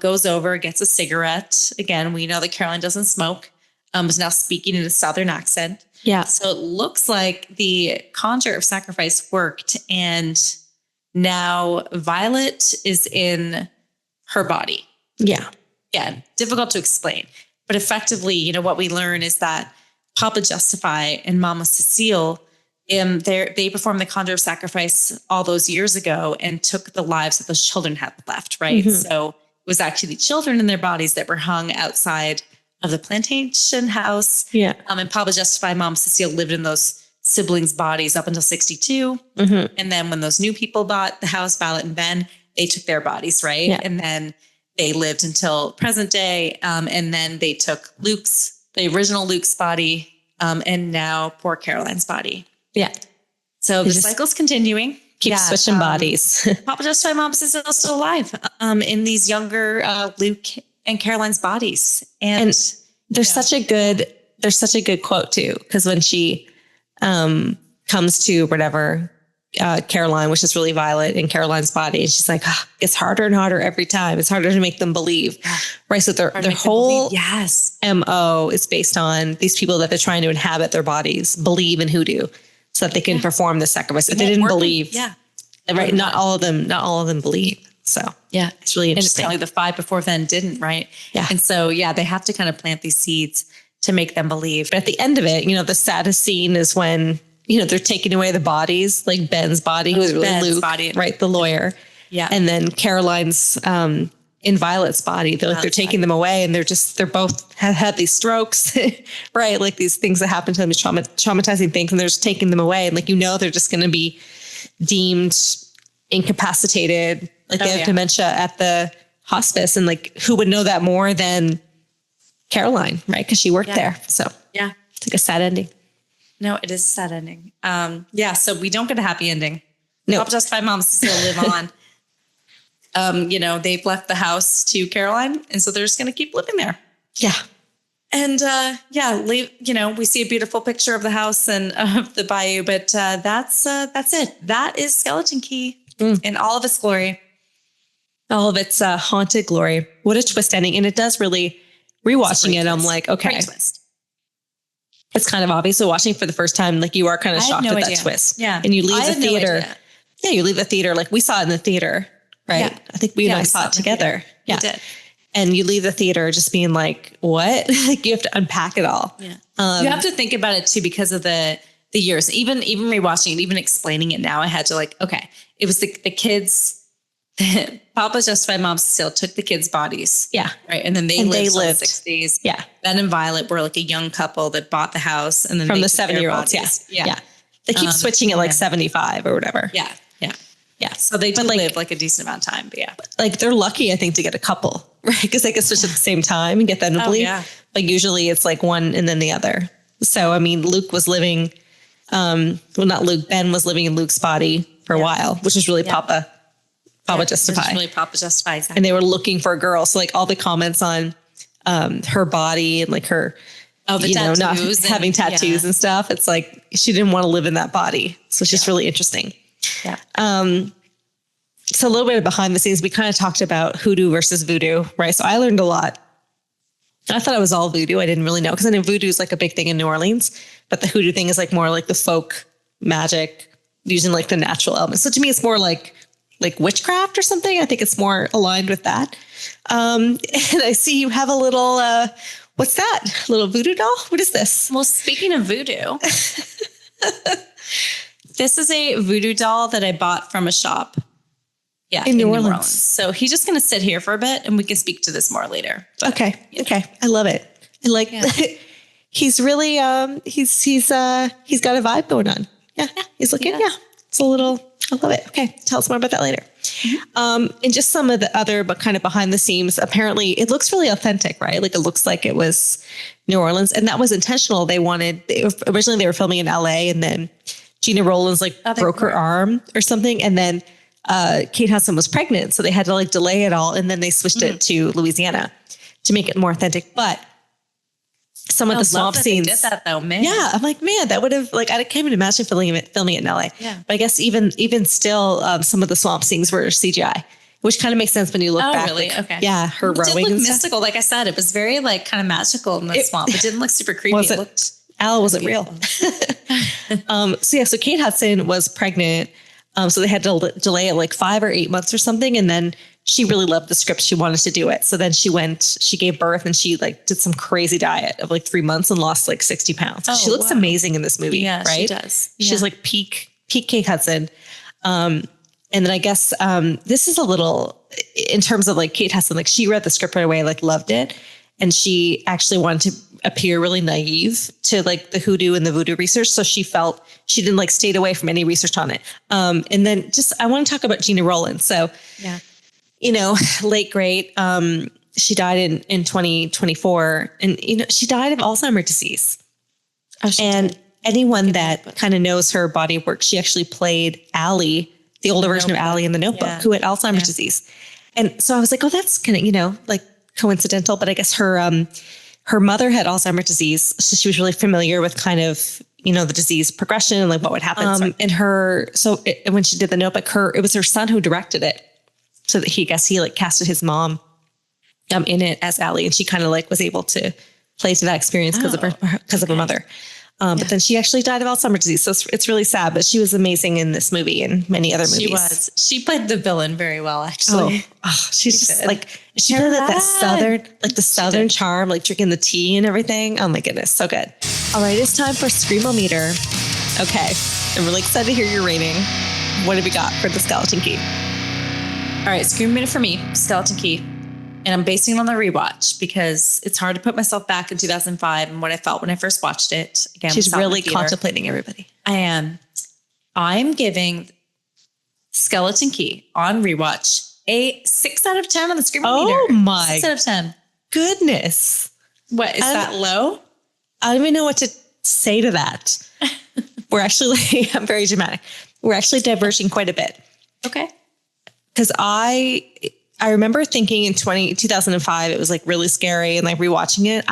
goes over, gets a cigarette. Again, we know that Caroline doesn't smoke, is now speaking in a Southern accent. Yeah. So it looks like the conjure of sacrifice worked. And now Violet is in her body. Yeah. Yeah. Difficult to explain. But effectively, you know, what we learn is that Papa Justify and Mama Cecile, they performed the conjure of sacrifice all those years ago and took the lives that those children had left, right? So it was actually the children in their bodies that were hung outside of the plantation house. Yeah. And Papa Justify and Mama Cecile lived in those siblings' bodies up until 62. And then when those new people bought the house, Violet and Ben, they took their bodies, right? Yeah. And then they lived until present day. And then they took the original Luke's body, and now poor Caroline's body. Yeah. So the cycle's continuing. Keep switching bodies. Papa Justify, Mama Cecile is still alive in these younger Luke and Caroline's bodies. And there's such a good quote too. Cause when she, comes to whatever, Caroline, which is really Violet in Caroline's body. And she's like, it's harder and harder every time. It's harder to make them believe. Right. So their whole MO is based on these people that they're trying to inhabit their bodies, believe in hoodoo so that they can perform the sacrifice. If they didn't believe, right. Not all of them believe. So it's really interesting. And it's kind of like the 5 before then didn't, right? Yeah. And so, they have to kind of plant these seeds to make them believe. But at the end of it, you know, the saddest scene is when, you know, they're taking away the bodies, like Ben's body, who was really Ben's Luke, body. right? The lawyer. Yeah. And then Caroline's, in Violet's body, they're taking them away and they're both have had these strokes, right? Like these things that happen to them, traumatizing things, and they're just taking them away. And like, you know, they're just going to be deemed incapacitated. Like they have dementia at the hospice, and like, who would know that more than Caroline, right? Cause she worked there. So it's like a sad ending. No, it is a sad ending. So we don't get a happy ending. No. Papa Justify, Mama Cecile live on. You know, they've left the house to Caroline, and so they're just going to keep living there. Yeah. And we see a beautiful picture of the house and of the bayou, but that's it. That is Skeleton Key in all of its glory. All of its haunted glory. What a twist ending. And it does really, rewatching it, I'm like, okay. Great twist. It's kind of obvious. So watching for the first time, like you are kind of shocked at that twist. Yeah. And you leave the theater. You leave the theater. Like we saw it in the theater, right? Yeah. I think we and I saw it together. Yeah. We did. And you leave the theater just being like, what? Like you have to unpack it all. Yeah. You have to think about it too, because of the years, even rewatching it, even explaining it now, I had to like, okay, it was the kids. Papa Justify, Mom Cecile took the kids' bodies. Yeah. Right. And then they lived the 60s. Yeah. Ben and Violet were like a young couple that bought the house. And then from the 7-year-olds. Yeah. They keep switching at like 75 or whatever. Yeah. So they did live like a decent amount of time. But like they're lucky, I think, to get a couple, right? Because they can switch at the same time and get them to believe. Yeah. Like usually it's like one and then the other. So, I mean, Luke was living, not Luke, Ben was living in Luke's body for a while, which is really Papa Justify. Really Papa Justify. Exactly. And they were looking for a girl. So like all the comments on her body and like her, not having tattoos and stuff. It's like, she didn't want to live in that body. So it's just really interesting. Yeah. So a little bit of behind the scenes, we kind of talked about hoodoo versus voodoo, right? So I learned a lot. I thought it was all voodoo. I didn't really know, because I know voodoo is like a big thing in New Orleans, but the hoodoo thing is like more like the folk magic using like the natural elements. So to me, it's more like witchcraft or something. I think it's more aligned with that. And I see you have a little, what's that? A little voodoo doll? What is this? Well, speaking of voodoo, this is a voodoo doll that I bought from a shop. Yeah. In New Orleans. So he's just going to sit here for a bit and we can speak to this more later. Okay. I love it. Like he's really he's got a vibe going on. Yeah. He's looking, it's a little, I love it. Okay. Tell us more about that later. And just some of the other, but kind of behind the scenes, apparently it looks really authentic, right? Like it looks like it was New Orleans, and that was intentional. Originally they were filming in LA, and then Gina Rowlands broke her arm or something. And then Kate Hudson was pregnant. So they had to like delay it all. And then they switched it to Louisiana to make it more authentic. But some of the swamp scenes. They did that though, man. Yeah. I'm like, man, that would have I can't even imagine filming it in LA. Yeah. But I guess even still, some of the swamp scenes were CGI, which kind of makes sense when you look back. Oh, really? Like, okay. Yeah. Her it rowing. It did look and mystical. Like I said, it was very like kind of magical in the swamp. It didn't look super creepy. It looked Al wasn't real. So Kate Hudson was pregnant. So they had to delay it like 5 or 8 months or something. And then she really loved the script. She wanted to do it. So then she gave birth, and she like did some crazy diet of like 3 months and lost like 60 pounds. She looks amazing in this movie. Yeah, right? she does. Yeah. She's like peak Kate Hudson. And then I guess, this is a little in terms of like Kate Hudson, like she read the script right away, like loved it. And she actually wanted to appear really naive to like the hoodoo and the voodoo research. So she felt she didn't like stayed away from any research on it. And then I want to talk about Gina Rowlands. So, late great. She died in 2024, and, she died of Alzheimer's disease. Anyone that kind of knows her body of work, she actually played Allie, the older version of Allie in The Notebook, who had Alzheimer's disease. And so I was like, oh, that's kind of, like coincidental, but I guess her mother had Alzheimer's disease. So she was really familiar with kind of, the disease progression and like what would happen. When she did The Notebook, it was her son who directed it. So that he like casted his mom in it as Allie, and she kind of like was able to play to that experience because of her mother. But then she actually died of Alzheimer's disease. So it's really sad, but she was amazing in this movie and many other movies. She played the villain very well, actually. She's just like, she played that southern charm, like drinking the tea and everything. Oh my goodness. So good. All right. It's time for screamo-meter. Okay. I'm really excited to hear your rating. What have we got for the skeleton key? All right. Screamo-meter for me, skeleton key. And I'm basing it on the rewatch because it's hard to put myself back in 2005 and what I felt when I first watched it. Again, she's really contemplating everybody. I am. I'm giving Skeleton Key on rewatch a 6 out of 10 on the screamo-meter. Oh my 6 out of 10. Goodness. What, is that low? I don't even know what to say to that. We're actually, I'm very dramatic. We're actually diverging quite a bit. Okay. Because I remember thinking in 2005, it was like really scary, and like rewatching it,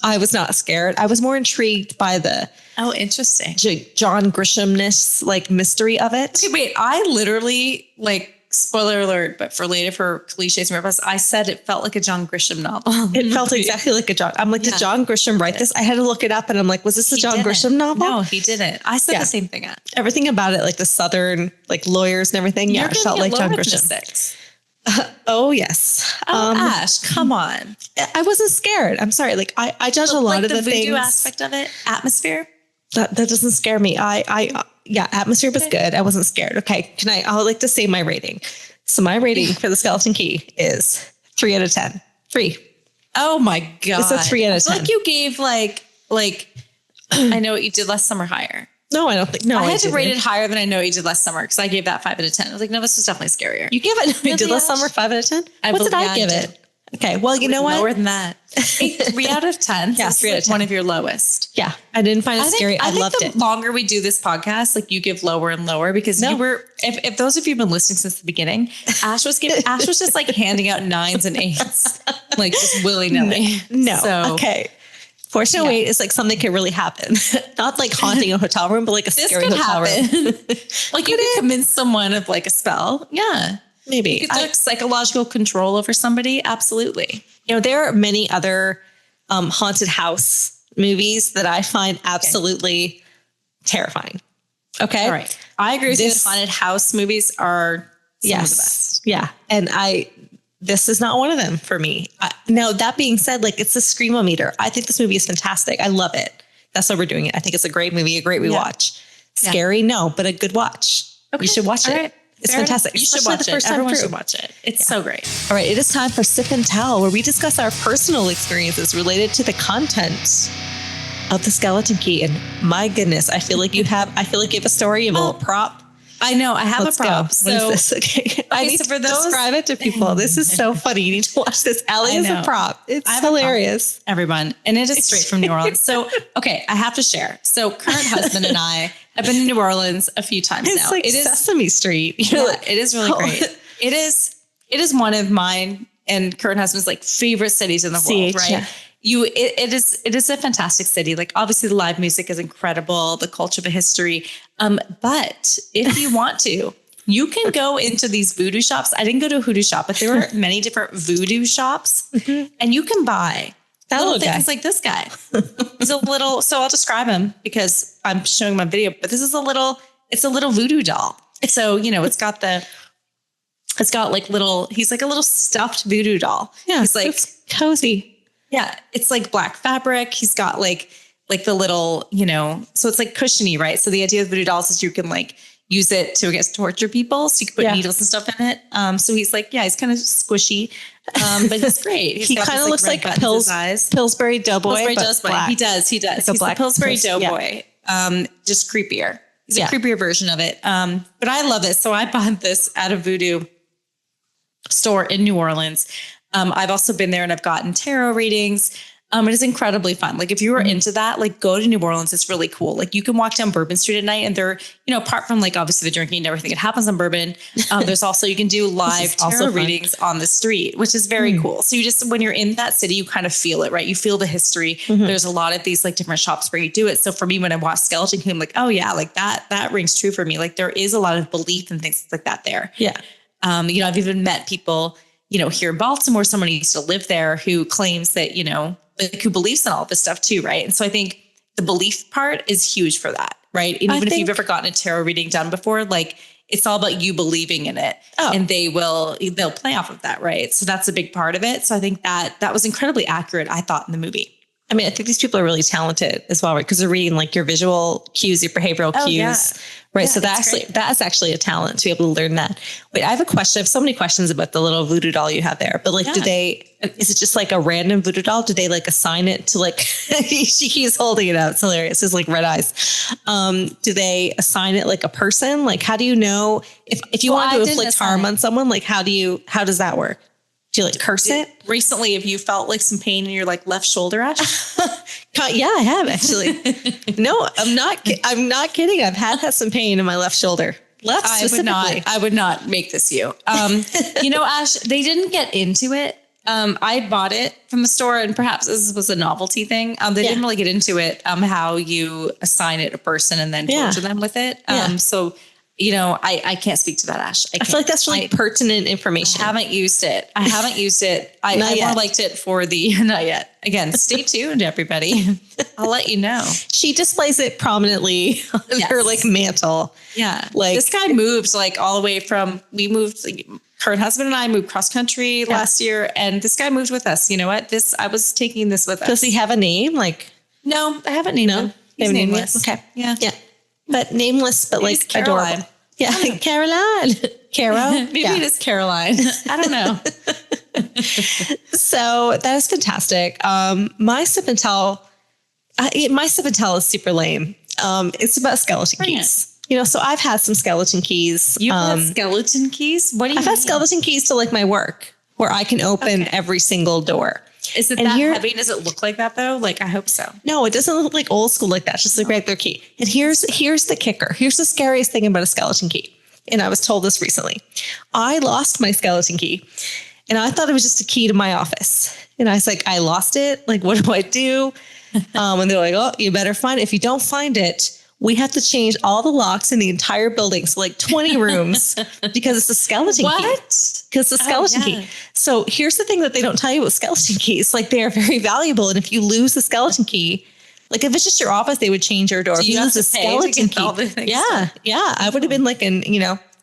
I was not scared. I was more intrigued by the interesting John Grisham-ness, like mystery of it. Okay, wait, I literally like, spoiler alert, but for later for cliches and purposes, I said it felt like a John Grisham novel. It felt exactly like a John. I'm like, did John Grisham write this? I had to look it up, and I'm like, was this a John Grisham novel? No, he didn't. I said the same thing. Everything about it, like the Southern, like lawyers and everything. You're it felt like John Grisham. 6. Oh yes. Ash, come on. I wasn't scared. I'm sorry. Like I judge a lot of the things. Voodoo aspect of it, atmosphere. That doesn't scare me. Atmosphere was good. I wasn't scared. Okay. I'll like to say my rating. So my rating for the skeleton key is 3 out of 10. 3. Oh my God. It's a 3 out of 10. Like you gave like, I Know What You Did Last Summer higher. No, I don't think. No, I had to rate it higher than I Know What You Did Last Summer because I gave that 5 out of 10. I was like, no, this was definitely scarier. You gave it You Did Last Summer 5 out of 10? What did I give it? Okay, well, you know what? Lower than that. 3 out of 10. Yeah, 3 out of 10. One of your lowest. Yeah, I didn't find it scary. I loved it. The longer we do this podcast, like you give lower and lower because you were. If those of you have been listening since the beginning, Ash was just like handing out 9s and 8s, like just willy nilly. No, so, okay. 408 is like something can really happen. Not like haunting a hotel room, but like a scary hotel room. Like you could convince someone of like a spell. Yeah. Maybe. You could take psychological control over somebody. Absolutely. There are many other haunted house movies that I find absolutely terrifying. Okay. All right. I agree with you. The haunted house movies are some of the best. Yeah. And this is not one of them for me. Now, that being said, like it's a screamo-meter. I think this movie is fantastic. I love it. That's why we're doing it. I think it's a great movie, a great rewatch. Scary? No, but a good watch. Okay. You should watch it. Right. It's fantastic. You should Especially watch the it. first time Everyone through. should watch it. It's so great. All right, it is time for Sip and Tell, where we discuss our personal experiences related to the content of the skeleton key. And my goodness, I feel like you have a story, you have a little prop. I know. I have Let's a prop. go. So, what is this? Okay. I need so to for those, describe it to people. This is so funny. You need to watch this. Allie is a prop. It's hilarious. Everyone. And it is straight from New Orleans. So, okay, I have to share. So current husband and I have been to New Orleans a few times It's now. like It is Sesame Street. it is really great. It is one of mine and current husband's like favorite cities in the world, right? Yeah. It is a fantastic city. Like obviously the live music is incredible, the culture, the history. But if you want to, you can go into these voodoo shops. I didn't go to a hoodoo shop, but there were many different voodoo shops, and you can buy little things like this guy. He's a little. So I'll describe him because I'm showing my video. But this is it's a little voodoo doll. So it's got like little. He's like a little stuffed voodoo doll. Yeah, he's like it's cozy. Yeah, it's like black fabric. He's got like the little, so it's like cushiony, right? So the idea of voodoo dolls is you can like use it to, I guess, torture people. So you can put needles and stuff in it. So he's like, he's kind of squishy, but he's great. He kind of looks like Pillsbury Doughboy. Pillsbury Doughboy. He does. He's a black Pillsbury Doughboy. Just creepier. He's a creepier version of it. But I love it. So I bought this at a voodoo store in New Orleans. I've also been there and I've gotten tarot readings. It is incredibly fun. Like if you were into that, like go to New Orleans. It's really cool. Like you can walk down Bourbon Street at night and they're, apart from like obviously the drinking and everything that happens on Bourbon, there's also, you can do live tarot readings on the street, which is very cool. So you just, when you're in that city, you kind of feel it, right? You feel the history. There's a lot of these like different shops where you do it. So for me, when I watch Skeleton Key, I'm like, oh yeah, like that rings true for me. Like there is a lot of belief and things like that there. Yeah. I've even met people, here in Baltimore, someone who used to live there who claims that, like who believes in all this stuff too. Right. And so I think the belief part is huge for that. Right. And even if you've ever gotten a tarot reading done before, like it's all about you believing in it and they'll play off of that. Right. So that's a big part of it. So I think that was incredibly accurate, I thought, in the movie. I mean, I think these people are really talented as well, right? Because they're reading like your visual cues, your behavioral cues, right? So that's actually a talent to be able to learn that. Wait, I have a question. I have so many questions about the little voodoo doll you have there, but like, is it just like a random voodoo doll? Do they like assign it to like, she keeps holding it out. It's hilarious. It's like red eyes. Do they assign it like a person? Like, how do you know if you want to inflict harm on someone, like how does that work? Do you like curse it? Recently, have you felt like some pain in your like left shoulder, Ash? Yeah, I have actually. No, I'm not kidding. I've had some pain in my left shoulder. I would not make this you. Ash, they didn't get into it. I bought it from the store and perhaps this was a novelty thing. They didn't really get into it, how you assign it a person and then torture them with it. So I can't speak to that, Ash. I feel like that's really pertinent information. I haven't used it. I more liked it for the, not yet. Again, stay tuned, everybody. I'll let you know. She displays it prominently on her like mantle. Yeah. Like this guy moved like all the way from, current husband and I moved cross country last year and this guy moved with us. You know what? I was taking this with us. Does he have a name? Like, no, I haven't named him. He's nameless. Okay. Yeah. Yeah. But nameless, but like Caroliiiine. Adorable. Yeah. Caroliiiine. Caro. Maybe it is Caroliiiine. I don't know. So that is fantastic. My sip and tell is super lame. It's about skeleton keys. So I've had some skeleton keys. You've had skeleton keys? What do you mean? I've had skeleton keys to like my work where I can open every single door. Is it that heavy? Does it look like that though? Like, I hope so. No, it doesn't look like old school like that. It's just a regular key. And here's the kicker. Here's the scariest thing about a skeleton key. And I was told this recently. I lost my skeleton key and I thought it was just a key to my office. And I was like, I lost it. Like, what do I do? And they're like, oh, you better find it. If you don't find it, we have to change all the locks in the entire building. So like 20 rooms because it's a skeleton key. What? Because it's a skeleton key. So here's the thing that they don't tell you about skeleton keys. Like they are very valuable. And if you lose the skeleton key, like if it's just your office, they would change your door. Do if you lose a skeleton key. Yeah. I would have been like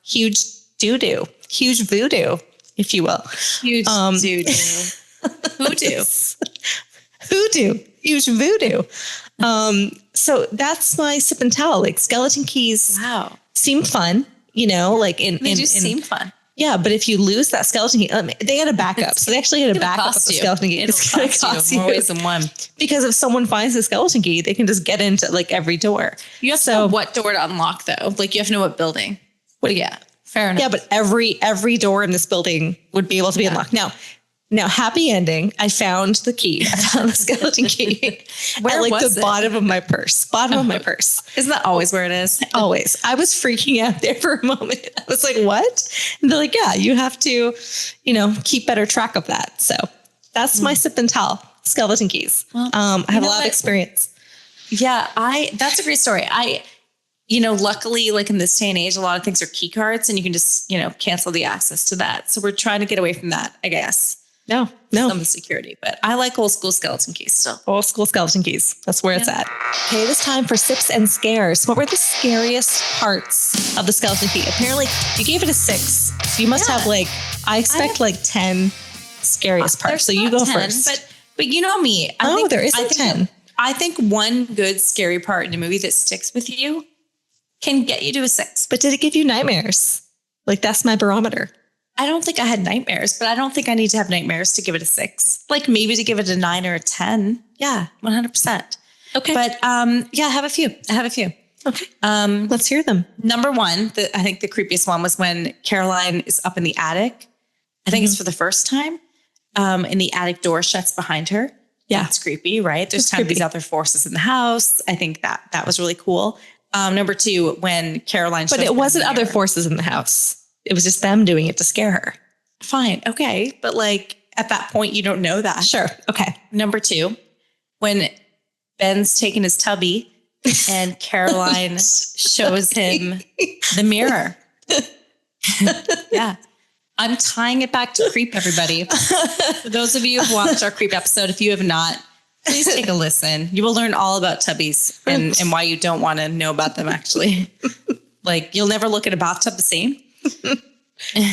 huge doo-doo, huge voodoo, if you will. Huge doo-doo. Hoodoo, huge voodoo. So that's my sip and tell. Like skeleton keys seem fun. like They just seem fun. Yeah, but if you lose that skeleton key, they had a backup. So they actually had a backup of the skeleton key. It's going to cost you more ways than one. Because if someone finds the skeleton key, they can just get into like every door. You have to know what door to unlock though. Like you have to know what building. Yeah, fair enough. Yeah, but every door in this building would be able to be unlocked. Now, happy ending. I found the key. I found the skeleton key Where at like was the it? bottom of my purse. Bottom of my purse. Isn't that always where it is? Always. I was freaking out there for a moment. I was like, what? And they're like, yeah, you have to, keep better track of that. So that's my sip and tell, skeleton keys. Well, I have a lot of experience. Yeah, that's a great story. Luckily, like in this day and age, a lot of things are key cards and you can just, cancel the access to that. So we're trying to get away from that, I guess. No. Some of the security, but I like old school skeleton keys still. Old school skeleton keys. That's where it's at. Okay, it is time for sips and scares. What were the scariest parts of the skeleton key? Apparently, you gave it a 6. So you must have I expect 10 scariest parts. So you go 10, first. But you know me. There isn't 10. I think one good scary part in a movie that sticks with you can get you to a 6. But did it give you nightmares? Like that's my barometer. I don't think I had nightmares, but I don't think I need to have nightmares to give it a 6. Like maybe to give it a 9 or a 10. Yeah, 100%. Okay. But I have a few. Okay. Let's hear them. Number one, I think the creepiest one was when Caroline is up in the attic. I think it's for the first time. And the attic door shuts behind her. Yeah. That's creepy, right? There's kind of these other forces in the house. I think that was really cool. Number 2, when Caroline But it wasn't other forces in the house. It was just them doing it to scare her. Fine. Okay. But at that point, you don't know that. Sure. Okay. Number 2, when Ben's taking his tubby and Caroline shows him the mirror. Yeah. I'm tying it back to creep, everybody. For those of you who've watched our creep episode, if you have not, please take a listen. You will learn all about tubbies and why you don't want to know about them, actually. You'll never look at a bathtub the same.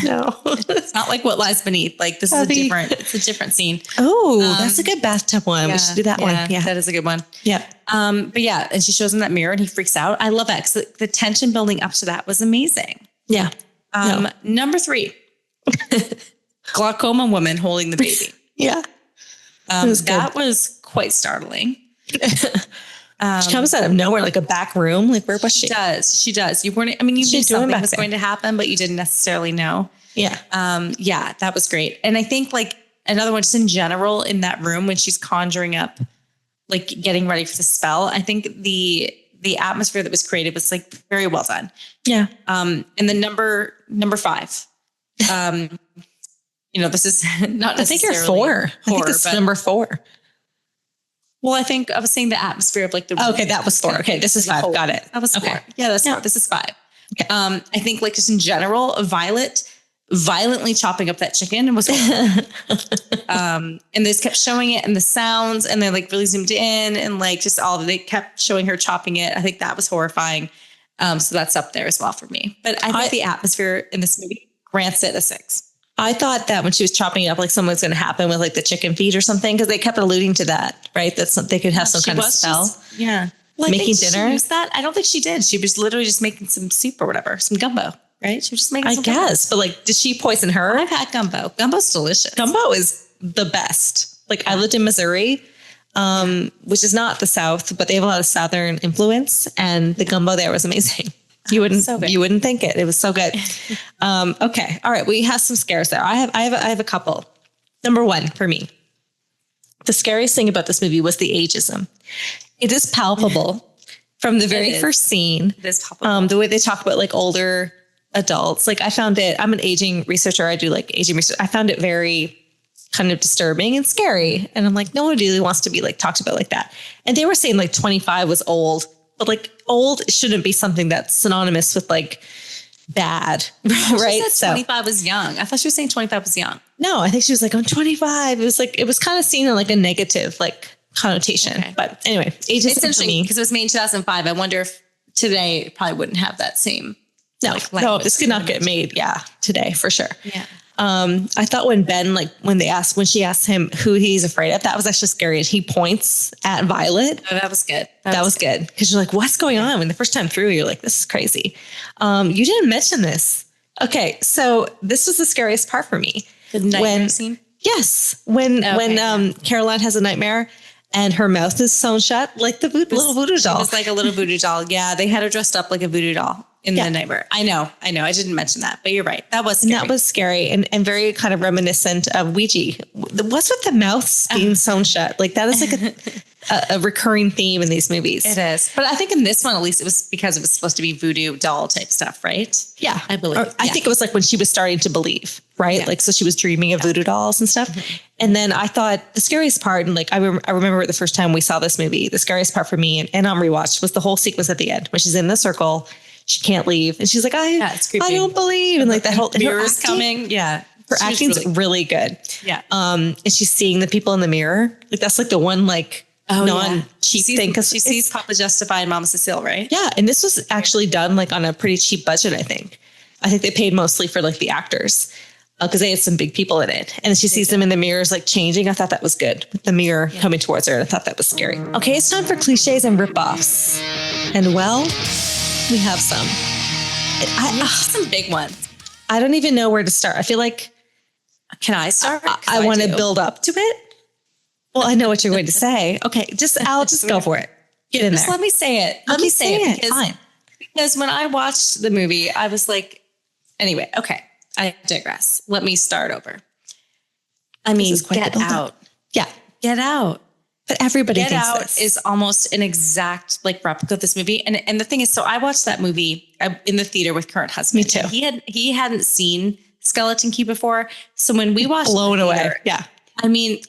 No. It's not like What Lies Beneath. This is it's a different scene. Oh, that's a good bathtub one. We should do that one. Yeah. That is a good one. Yeah. But yeah, and she shows him that mirror and he freaks out. I love that because the tension building up to that was amazing. Yeah. Number 3, glaucoma woman holding the baby. Yeah. That was quite startling. She comes out of nowhere, like a back room. Where was she? She does. You weren't, you knew something was going to happen, but you didn't necessarily know. Yeah. Yeah, that was great. And I think another one just in general in that room when she's conjuring up, getting ready for the spell. I think the atmosphere that was created was very well done. Yeah. And then number 5, this is not necessarily I think you're 4. horror, I think this is number 4. Well, I think I was saying the atmosphere of the room. Okay, that was 4. Okay, this is 5. Got it. That was 4. Yeah, that's 4. This is 5. Okay. I think just in general, Violet violently chopping up that chicken was and they just kept showing it and the sounds and they really zoomed in and just they kept showing her chopping it. I think that was horrifying. So that's up there as well for me. But I think the atmosphere in this movie grants it a 6. I thought that when she was chopping it up, something's going to happen with the chicken feet or something, because they kept alluding to that, right? That they could have some kind of spell. Making dinner. She used that? I don't think she did. She was literally just making some soup or whatever, some gumbo, right? She was just making some gumbo. But did she poison her? I've had gumbo. Gumbo's delicious. Gumbo is the best. I lived in Missouri, which is not the South, but they have a lot of Southern influence, and the gumbo there was amazing. You wouldn't think it. It was so good. Okay. All right. We have some scares there. I have a couple. Number 1 for me. The scariest thing about this movie was the ageism. It is palpable from the very first scene. It is palpable. The way they talk about older adults. I found it, I'm an aging researcher. I do aging research. I found it very kind of disturbing and scary. And I'm no one really wants to be talked about like that. And they were saying 25 was old. But old shouldn't be something that's synonymous with bad, right? She said 25 was young. I thought she was saying 25 was young. No, I think she was I'm 25. It was kind of seen in a negative connotation. Okay. But anyway, ageism. It's interesting because it was made in 2005. I wonder if today it probably wouldn't have that same. No, this could not get made. Yeah, today for sure. Yeah. I thought when when she asked him who he's afraid of, that was actually scary. And he points at Violet. Oh, that was good. That was good. Because you're like, what's going on? When the first time through, you're like, this is crazy. You didn't mention this. Okay. So this was the scariest part for me. The nightmare scene? Yes. When Caroliiiine has a nightmare and her mouth is sewn shut like the little voodoo doll. It was like a little voodoo doll. Yeah. They had her dressed up like a voodoo doll in the nightmare. I know. I didn't mention that, but you're right. That was scary. And that was scary and very kind of reminiscent of Ouija. What's with the mouths being sewn shut? Like that is like a recurring theme in these movies. It is. But I think in this one, at least it was because it was supposed to be voodoo doll type stuff, right? Yeah. I believe. I think it was like when she was starting to believe, right? Yeah. Like, so she was dreaming of voodoo dolls and stuff. And then I thought the scariest part, and like, I remember the first time we saw this movie, the scariest part for me and on rewatch was the whole sequence at the end, when she's in the circle. She can't leave. And she's like, I don't believe. And like that whole mirror's coming. Yeah. Her acting's really good. Yeah. And she's seeing the people in the mirror. Like that's like the one like non-cheap thing. She sees Papa Justify and Mama Cecile, right? Yeah. And this was actually done like on a pretty cheap budget, I think. I think they paid mostly for like the actors because they had some big people in it. And she sees them in the mirrors like changing. I thought that was good with the mirror coming towards her. And I thought that was scary. Okay, it's time for cliches and ripoffs. And well, we have some. Some big ones. I don't even know where to start. I feel like. Can I start? I want to build up to it. Well, I know what you're going to say. Okay, I'll just go for it. Get in there. Let me say it. Let me say it. Fine. Because when I watched the movie, I was like, anyway, okay, I digress. Let me start over. I mean, Get Out. Yeah. Get Out. But everybody Get thinks Out this is almost an exact like replica of this movie. And the thing is, so I watched that movie in the theater with current husband. Me too. He hadn't seen Skeleton Key before. So when we watched blown away. Yeah. I mean,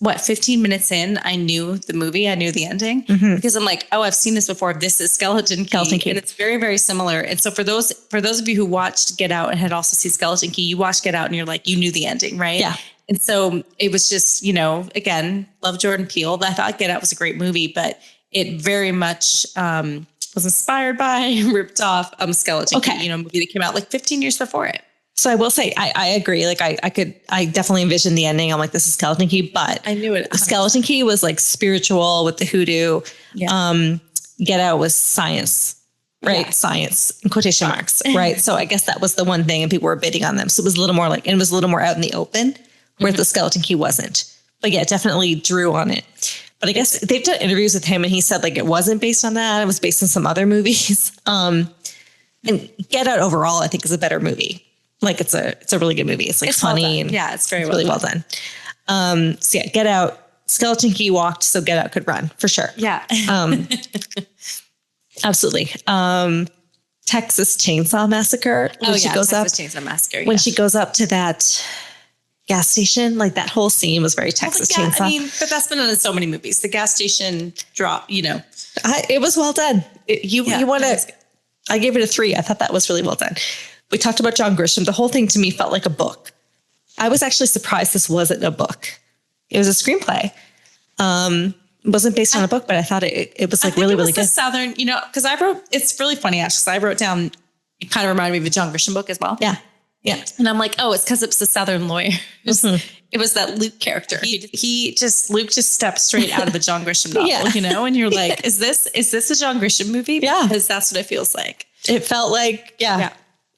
15 minutes in, I knew the movie. I knew the ending because I'm like, oh, I've seen this before. This is Skeleton Key. And it's very, very similar. And so for those of you who watched Get Out and had also seen Skeleton Key, you watched Get Out and you're like, you knew the ending, right? Yeah. And so it was just, again, love Jordan Peele. I thought Get Out was a great movie, but it very much was inspired by, ripped off Skeleton Key, movie that came out like 15 years before it. So I will say, I agree. Like I definitely envisioned the ending. I'm like, this is Skeleton Key, but I knew it. 100%. Skeleton Key was like spiritual with the hoodoo. Yeah. Get Out was science, right? Yeah. Science in quotation marks, right? So I guess that was the one thing and people were bidding on them. So it was a little more and it was a little more out in the open where the Skeleton Key wasn't. But yeah, definitely drew on it. But I guess they've done interviews with him and he said like it wasn't based on that. It was based on some other movies. And Get Out overall, I think is a better movie. Like it's a really good movie. It's like funny well and it's very really well done. So yeah, Get Out. Skeleton Key walked so Get Out could run for sure. Yeah. Absolutely. Texas Chainsaw Massacre. Texas Chainsaw Massacre. When she goes up to that gas station, like that whole scene was very Texas Chainsaw. I mean, but that's been done in so many movies. The gas station drop, it was well done. You want to? I gave it a 3. I thought that was really well done. We talked about John Grisham. The whole thing to me felt like a book. I was actually surprised this wasn't a book. It was a screenplay. It wasn't based on a book, but I thought it was like really, really good. Southern, because it's really funny actually. So I wrote down, it kind of reminded me of a John Grisham book as well. Yeah. Yeah. And I'm like, oh, it's because it's the Southern lawyer. It was that Luke character. Luke just stepped straight out of a John Grisham novel, and you're like, is this a John Grisham movie? Yeah. Because that's what it feels like. It felt like,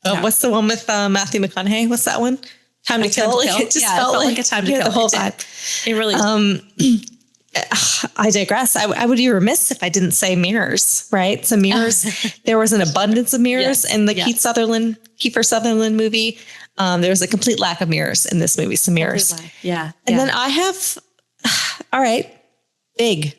what's the one with Matthew McConaughey? What's that one? Time to Kill. It just felt like a Time to Kill the whole time. It really I digress. I would be remiss if I didn't say mirrors, right? So mirrors, there was an abundance of mirrors in the Kiefer Sutherland movie. There was a complete lack of mirrors in this movie. Some mirrors. Yeah. And then I have, all right, Big,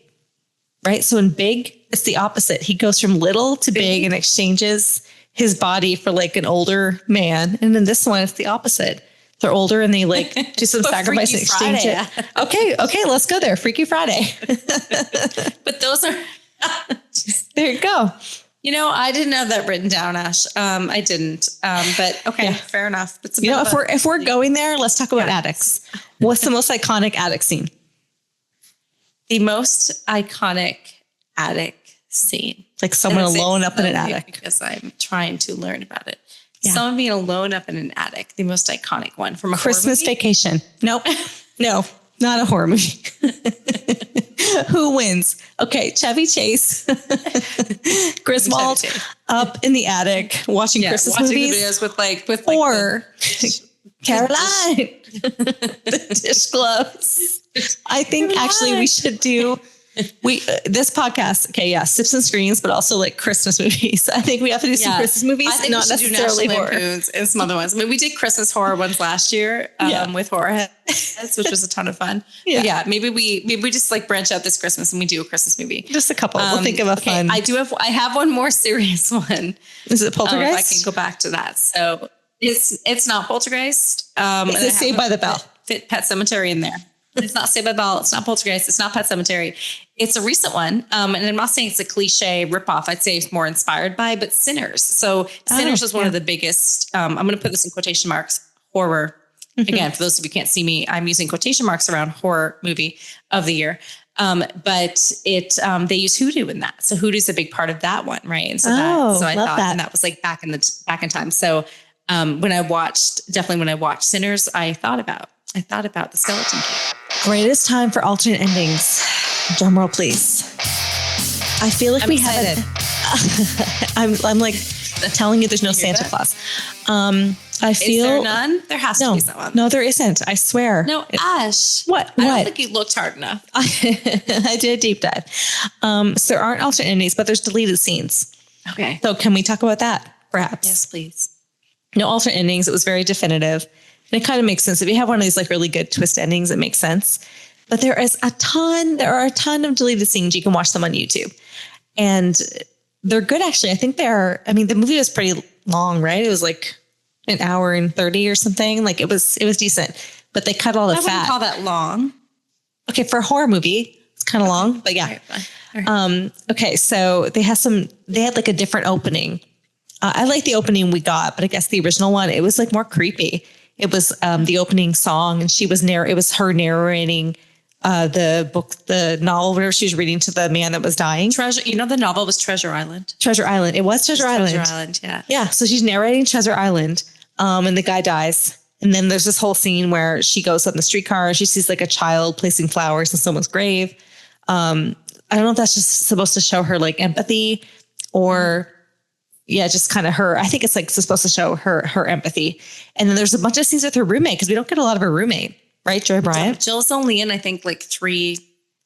right? So in Big, it's the opposite. He goes from little to big and exchanges his body for like an older man. And then this one, it's the opposite. They're older and they like do some sacrifice and exchange it. Okay, let's go there. Freaky Friday. But those are there you go. I didn't have that written down, Ash. I didn't. But okay, fair enough. It's if we're going there, let's talk about attics. What's the most iconic attic scene? The most iconic attic scene. Like someone alone up in an attic. Because I'm trying to learn about it. Yeah. Someone being alone up in an attic, the most iconic one from a Christmas horror movie. Vacation. Nope. No, not a horror movie. Who wins? Okay, Chevy Chase, Griswold Chevy Chase. up in the attic watching Christmas movies, videos with or Caroliiiine, the dish gloves. I think actually we should do this podcast. Okay, yeah, sips and screens, but also like Christmas movies. I think we have to do some Christmas movies, I think not we should necessarily do horror. Lampoons and some other ones. I mean, we did Christmas horror ones last year with horror heads, which was a ton of fun. Yeah, maybe we just like branch out this Christmas and we do a Christmas movie. Just a couple. We'll think of a fun. I have one more serious one. Is it Poltergeist? I can go back to that. So it's not Poltergeist. Is it Saved by the Bell? Fit Pet Cemetery in there. It's not Saved by the Bell. It's not Poltergeist. It's not Pet Cemetery. It's a recent one. And I'm not saying it's a cliche ripoff. I'd say it's more inspired by, but Sinners. So Sinners was one of the biggest, I'm going to put this in quotation marks, horror. Again, for those of you who can't see me, I'm using quotation marks around horror movie of the year. But they use hoodoo in that. So hoodoo is a big part of that one. Right. And so I thought, and that was like back in time. So when I watched Sinners, I thought about the skeleton key. All right, it is time for alternate endings. Drum roll, please. I feel like we haven't. I'm like telling you, there's no Santa Claus. I feel. Is there none? There has to be someone. No, there isn't. I swear. No, Ash. What? I don't think you looked hard enough. I did a deep dive. So there aren't alternate endings, but there's deleted scenes. Okay. So can we talk about that, perhaps? Yes, please. No alternate endings. It was very definitive. And it kind of makes sense. If you have one of these like really good twist endings, it makes sense. But there are a ton of deleted scenes. You can watch them on YouTube. And they're good, actually. I think the movie was pretty long, right? It was like an hour and 30 or something. Like it was decent. But they cut all the fat. I wouldn't call that long. Okay, for a horror movie, it's kind of long, but yeah. All right. Okay, so they had like a different opening. I like the opening we got, but I guess the original one, it was like more creepy. It was the opening song, and it was her narrating the novel, whatever she was reading to the man that was dying. The novel was Treasure Island. Treasure Island. It was Treasure Island. Treasure Island, yeah. Yeah, so she's narrating Treasure Island, and the guy dies. And then there's this whole scene where she goes on the streetcar and she sees like a child placing flowers in someone's grave. I don't know if that's just supposed to show her like empathy or... Yeah, just kind of her. I think it's like supposed to show her empathy. And then there's a bunch of scenes with her roommate because we don't get a lot of her roommate, right, Joy Bryant? Jill's only in, I think, like three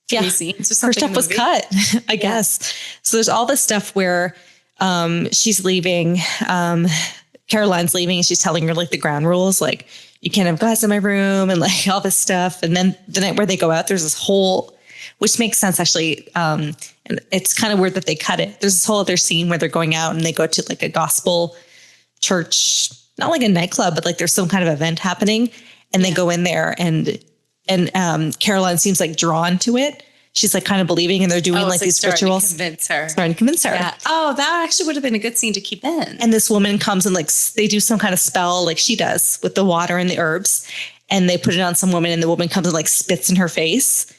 scenes or something. Her stuff was cut, I guess. So there's all this stuff where she's leaving. Caroliine's leaving and she's telling her like the ground rules, like you can't have glass in my room and like all this stuff. And then the night where they go out, there's this whole, which makes sense actually. And it's kind of weird that they cut it. There's this whole other scene where they're going out and they go to like a gospel church, not like a nightclub, but like there's some kind of event happening and they go in there and Caroliine seems like drawn to it. She's like kind of believing and they're doing like these rituals. Starting to convince her. Yeah. Oh, that actually would have been a good scene to keep in. And this woman comes and like, they do some kind of spell like she does with the water and the herbs and they put it on some woman and the woman comes and like spits in her face.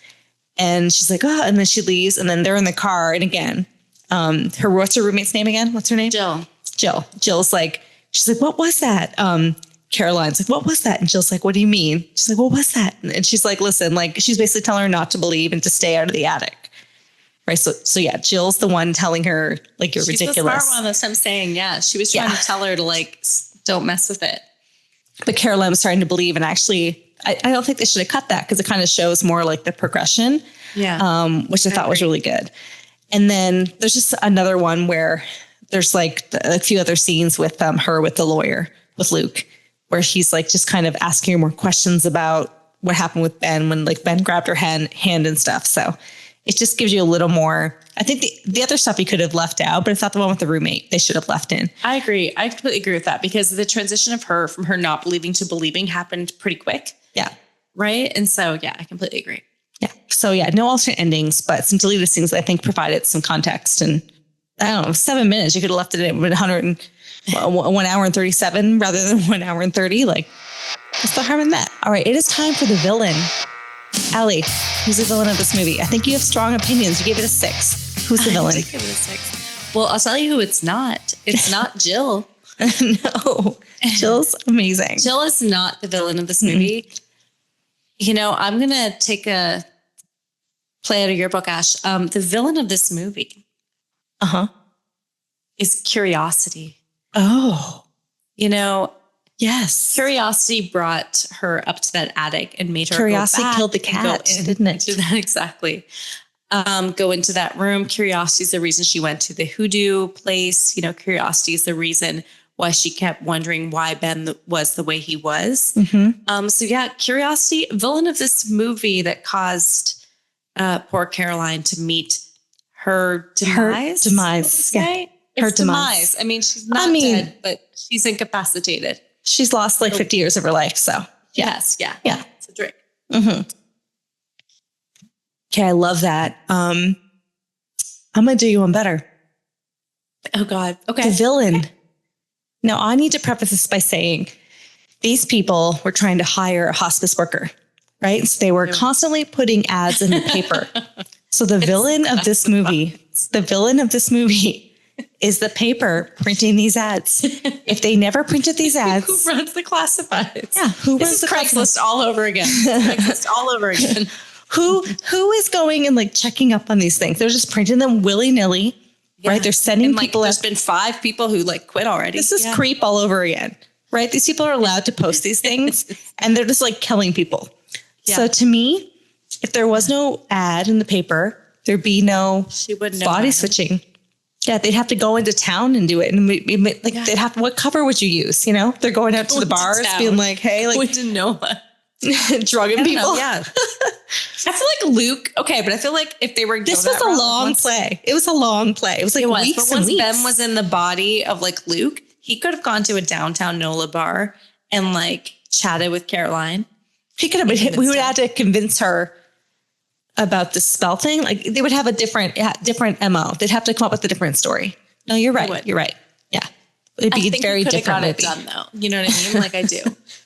And she's like, oh, and then she leaves and then they're in the car. And again, what's her roommate's name again? What's her name? Jill. Jill's like, she's like, what was that? Caroline's like, what was that? And Jill's like, what do you mean? She's like, what was that? And she's like, listen, like she's basically telling her not to believe and to stay out of the attic. Right. So yeah, Jill's the one telling her like, you're ridiculous. She's the smart one. That's what I'm saying. Yeah. She was trying to tell her to like, don't mess with it. But Caroline was starting to believe and actually, I don't think they should have cut that because it kind of shows more like the progression, which I thought was really good. And then there's just another one where there's like a few other scenes with her with the lawyer, with Luke, where he's like just kind of asking her more questions about what happened with Ben when like Ben grabbed her hand and stuff. So it just gives you a little more. I think the other stuff he could have left out, but I thought the one with the roommate, they should have left in. I agree. I completely agree with that because the transition of her from her not believing to believing happened pretty quick. Yeah. Right. And so, yeah, I completely agree. Yeah. So yeah, no alternate endings, but some deleted scenes I think provided some context and I don't know, 7 minutes. You could have left it at 1 hour and 37 rather than 1 hour and 30. Like what's the harm in that? All right. It is time for the villain. Allie, who's the villain of this movie? I think you have strong opinions. You gave it a 6. Who's the villain? I did give it a 6. Well, I'll tell you who it's not. It's not Jill. No, Jill's amazing. Jill is not the villain of this movie. You know, I'm going to take a play out of your book, Ash. The villain of this movie is curiosity. Oh, You know, yes. curiosity brought her up to that attic and made her Curiosity go back killed the and go cat, didn't it? into that, exactly. Go into that room. Curiosity is the reason she went to the hoodoo place. You know, curiosity is the reason why she kept wondering why Ben was the way he was. So yeah, curiosity, villain of this movie that caused poor Caroliine to meet her demise. Her demise. Right? Yeah. Her It's demise. I mean, she's not dead, but she's incapacitated. She's lost like 50 years of her life. So Yes. Yeah. Yeah. It's a drink. Okay, I love that. I'm going to do you one better. Oh God. The Okay. villain. Now, I need to preface this by saying these people were trying to hire a hospice worker, right? So they were constantly putting ads in the paper. So the villain of this movie is the paper printing these ads. If they never printed these ads, Who runs the classifieds? yeah, who This runs is the Craigslist all over again. Craigslist all over again. Who is going and like checking up on these things? They're just printing them willy-nilly, right? They're sending And like, people. there's been 5 people who like quit already. This is creep all over again, right? These people are allowed to post these things and they're just like killing people. Yeah. So to me, if there was no ad in the paper, there'd be no She wouldn't know body how. switching. Yeah, they'd have to go into town and do it. And they'd have to, what cover would you use? You know, they're going out to the bars being like, hey, We like didn't know what. drugging people. Yeah. I feel like Luke. Okay, but I feel like if they were This was a long play. It was a long play. It was like weeks but and once weeks. Ben was in the body of like Luke, he could have gone to a downtown NOLA bar and like chatted with Caroliine. He could have. We would have to convince her about the spell thing. Like they would have a different MO. They'd have to come up with a different story. No, you're right. You're right. Yeah, it'd be very different. Got it done though. You know what I mean? Like I do.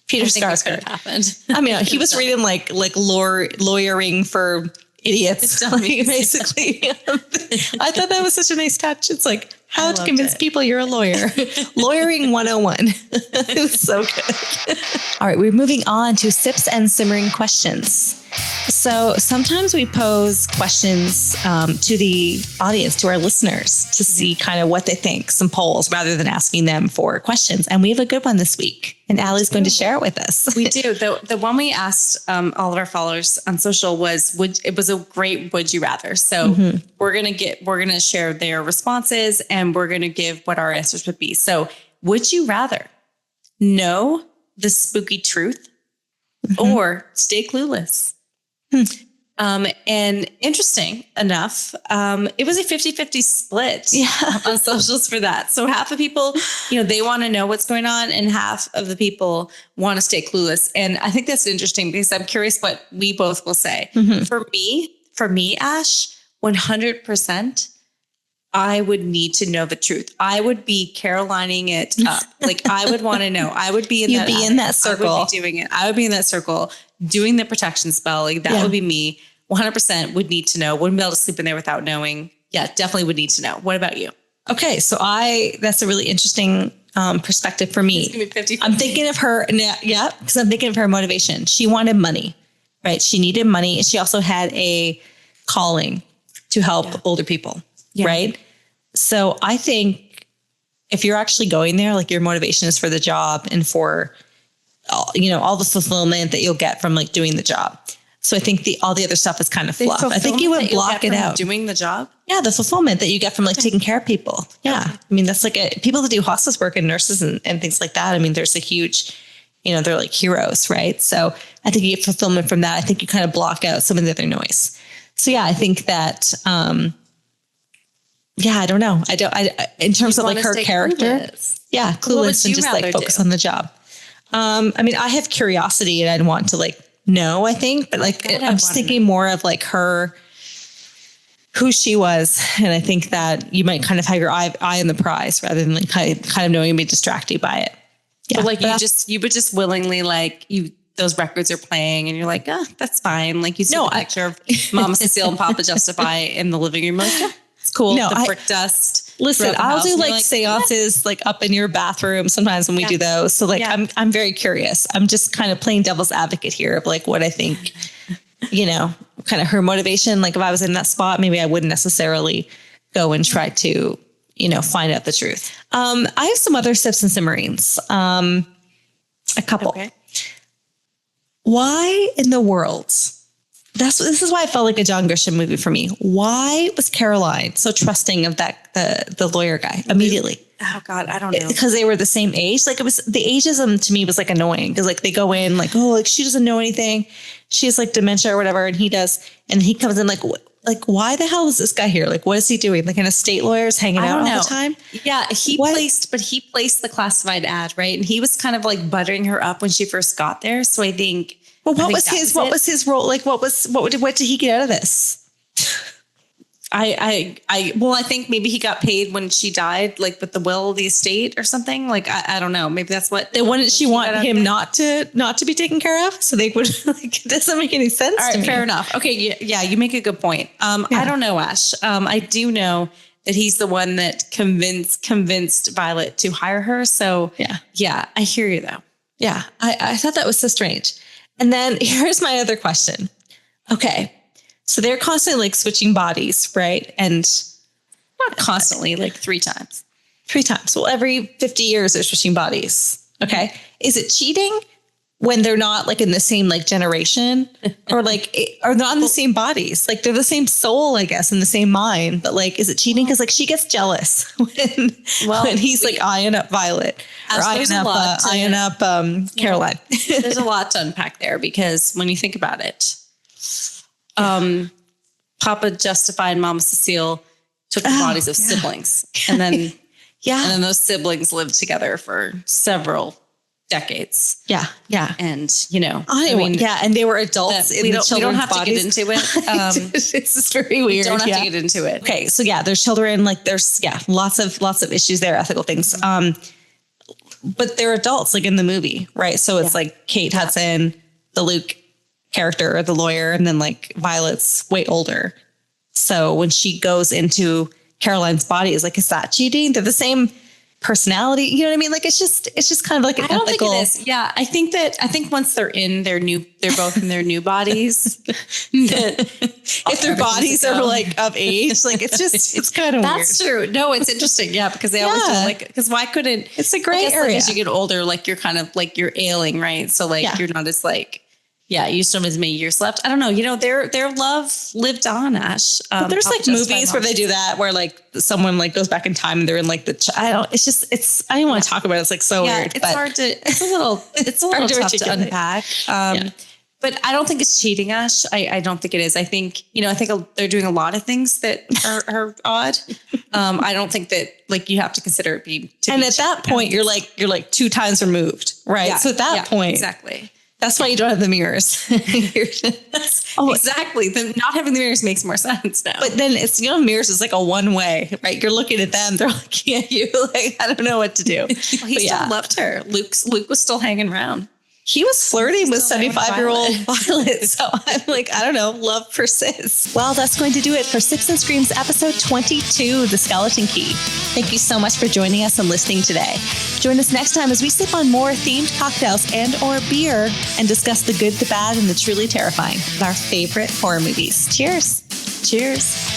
Peter I think it Skarsgård could have happened. I mean, he was reading like lawyering for idiots, like, basically. I thought that was such a nice touch. It's like how to convince people you're a lawyer. Lawyering 101. It was so good. All right, we're moving on to sips and simmering questions. So sometimes we pose questions to the audience, to our listeners, to see kind of what they think, some polls, rather than asking them for questions. And we have a good one this week. And Allie's going to share it with us. We do. The one we asked all of our followers on social was, it was a great would you rather. So we're gonna share their responses and we're gonna give what our answers would be. So would you rather know the spooky truth or stay clueless? And interesting enough, it was a 50-50 split on socials for that. So half of people, they want to know what's going on and half of the people want to stay clueless. And I think that's interesting because I'm curious what we both will say. For me, Ash, 100%, I would need to know the truth. I would be Carolining it up. Like I would want to know. I would be in that circle. I would be doing it. I would be in that circle doing the protection spell. Like that would be me. 100% would need to know. Wouldn't be able to sleep in there without knowing. Yeah, definitely would need to know. What about you? Okay, so that's a really interesting perspective for me. It's gonna be 50-50. I'm thinking of her, because I'm thinking of her motivation. She wanted money, right? She needed money. She also had a calling to help older people, right? So I think if you're actually going there, like your motivation is for the job and for, all the fulfillment that you'll get from like doing the job. So I think all the other stuff is kind of fluff. I think you would block it out. Doing the job? Yeah, the fulfillment that you get from like taking care of people. Yeah. I mean, that's like people that do hospice work and nurses and things like that. I mean, there's a huge, they're like heroes, right? So I think you get fulfillment from that. I think you kind of block out some of the other noise. So yeah, I think that, I don't know. In terms of like her character. Clueless and just like focus on the job. I mean, I have curiosity and I'd want to like know, I think, but like I'm just thinking more of like who she was. And I think that you might kind of have your eye on the prize rather than like kind of knowing and be distracted by it. Yeah. So like you would just willingly those records are playing and you're like, that's fine. Like you see a picture of Mama Cecile and Papa Justify in the living room. Like, it's cool. The brick dust. Listen, I'll house, do and like you're seances like up in your bathroom sometimes when we do those. So like I'm very curious. I'm just kind of playing devil's advocate here of like what I think, kind of her motivation. Like if I was in that spot, maybe I wouldn't necessarily go and try to, find out the truth. I have some other sips and simmerings. A couple. Okay. Why in the world? This is why I felt like a John Grisham movie for me. Why was Caroliiiine so trusting of the lawyer guy immediately? Oh God, I don't know. Because they were the same age. Like it was the ageism to me was like annoying because like they go in like, oh, like she doesn't know anything. She has like dementia or whatever. And he does. And he comes in like why the hell is this guy here? Like, what is he doing? Like an estate lawyer's hanging out all the time. Yeah. He placed the classified ad, right? And he was kind of like buttering her up when she first got there. So I think, well, what was his role? Like, what did he get out of this? I think maybe he got paid when she died, like with the will of the estate or something. Like, I don't know. Maybe that's what. Then wouldn't she want him not to be taken care of? So they would like, it doesn't make any sense to me. Fair enough. Okay. Yeah. You make a good point. I don't know, Ash. I do know that he's the one that convinced Violet to hire her. So yeah, I hear you though. Yeah. I thought that was so strange. And then here's my other question. Okay. So they're constantly like switching bodies, right? And not constantly, like 3 times. 3 times. Well, every 50 years they're switching bodies. Okay. Is it cheating when they're not like in the same like generation or like, are not in the same bodies? Like they're the same soul, I guess, in the same mind. But like, is it cheating? Because like she gets jealous when he's like eyeing up Violet or eyeing up Caroliiiine. There's a lot to unpack there because when you think about it, Papa Justified and Mama Cecile took the bodies of siblings and then, and then those siblings lived together for several decades. Yeah. Yeah. And, and they were adults in the children's we don't have bodies. to get into it. It's just very weird. We don't have to get into it. Okay. So there's children, like there's, lots of issues there, ethical things. But they're adults like in the movie, right? So it's like Kate Hudson, the Luke character, the lawyer, and then like Violet's way older. So when she goes into Caroliine's body, is that cheating? They're the same personality. You know what I mean? Like it's just kind of like an ethical. I don't think it is. Yeah, I think once they're both in their new bodies. If their bodies are like of age, like it's kind of weird. That's true. No, it's interesting. Yeah, because they always do because why couldn't it's a gray area? As you get older, like you're kind of like you're ailing, right? So like you're not as like. Yeah, you still have as many years left. I don't know. Their love lived on, Ash. But there's like movies where they do that, where like someone like goes back in time and they're in like I don't want to talk about it. It's like so weird. It's hard to. It's a little tough to unpack. But I don't think it's cheating, Ash. I don't think it is. I think they're doing a lot of things that are odd. I don't think that like you have to consider it being. And at that point, you're like 2 times removed, right? Yeah, so at that point, exactly. That's why you don't have the mirrors. Exactly. Not having the mirrors makes more sense now. But then it's, mirrors is like a one way, right? You're looking at them. They're looking at you. Like, I don't know what to do. He still loved her. Luke was still hanging around. He was flirting with 75-year-old Violet. So I'm like, I don't know, love persists. Well, that's going to do it for Sips and Screams episode 22, The Skeleton Key. Thank you so much for joining us and listening today. Join us next time as we sip on more themed cocktails and or beer and discuss the good, the bad, and the truly terrifying of our favorite horror movies. Cheers. Cheers.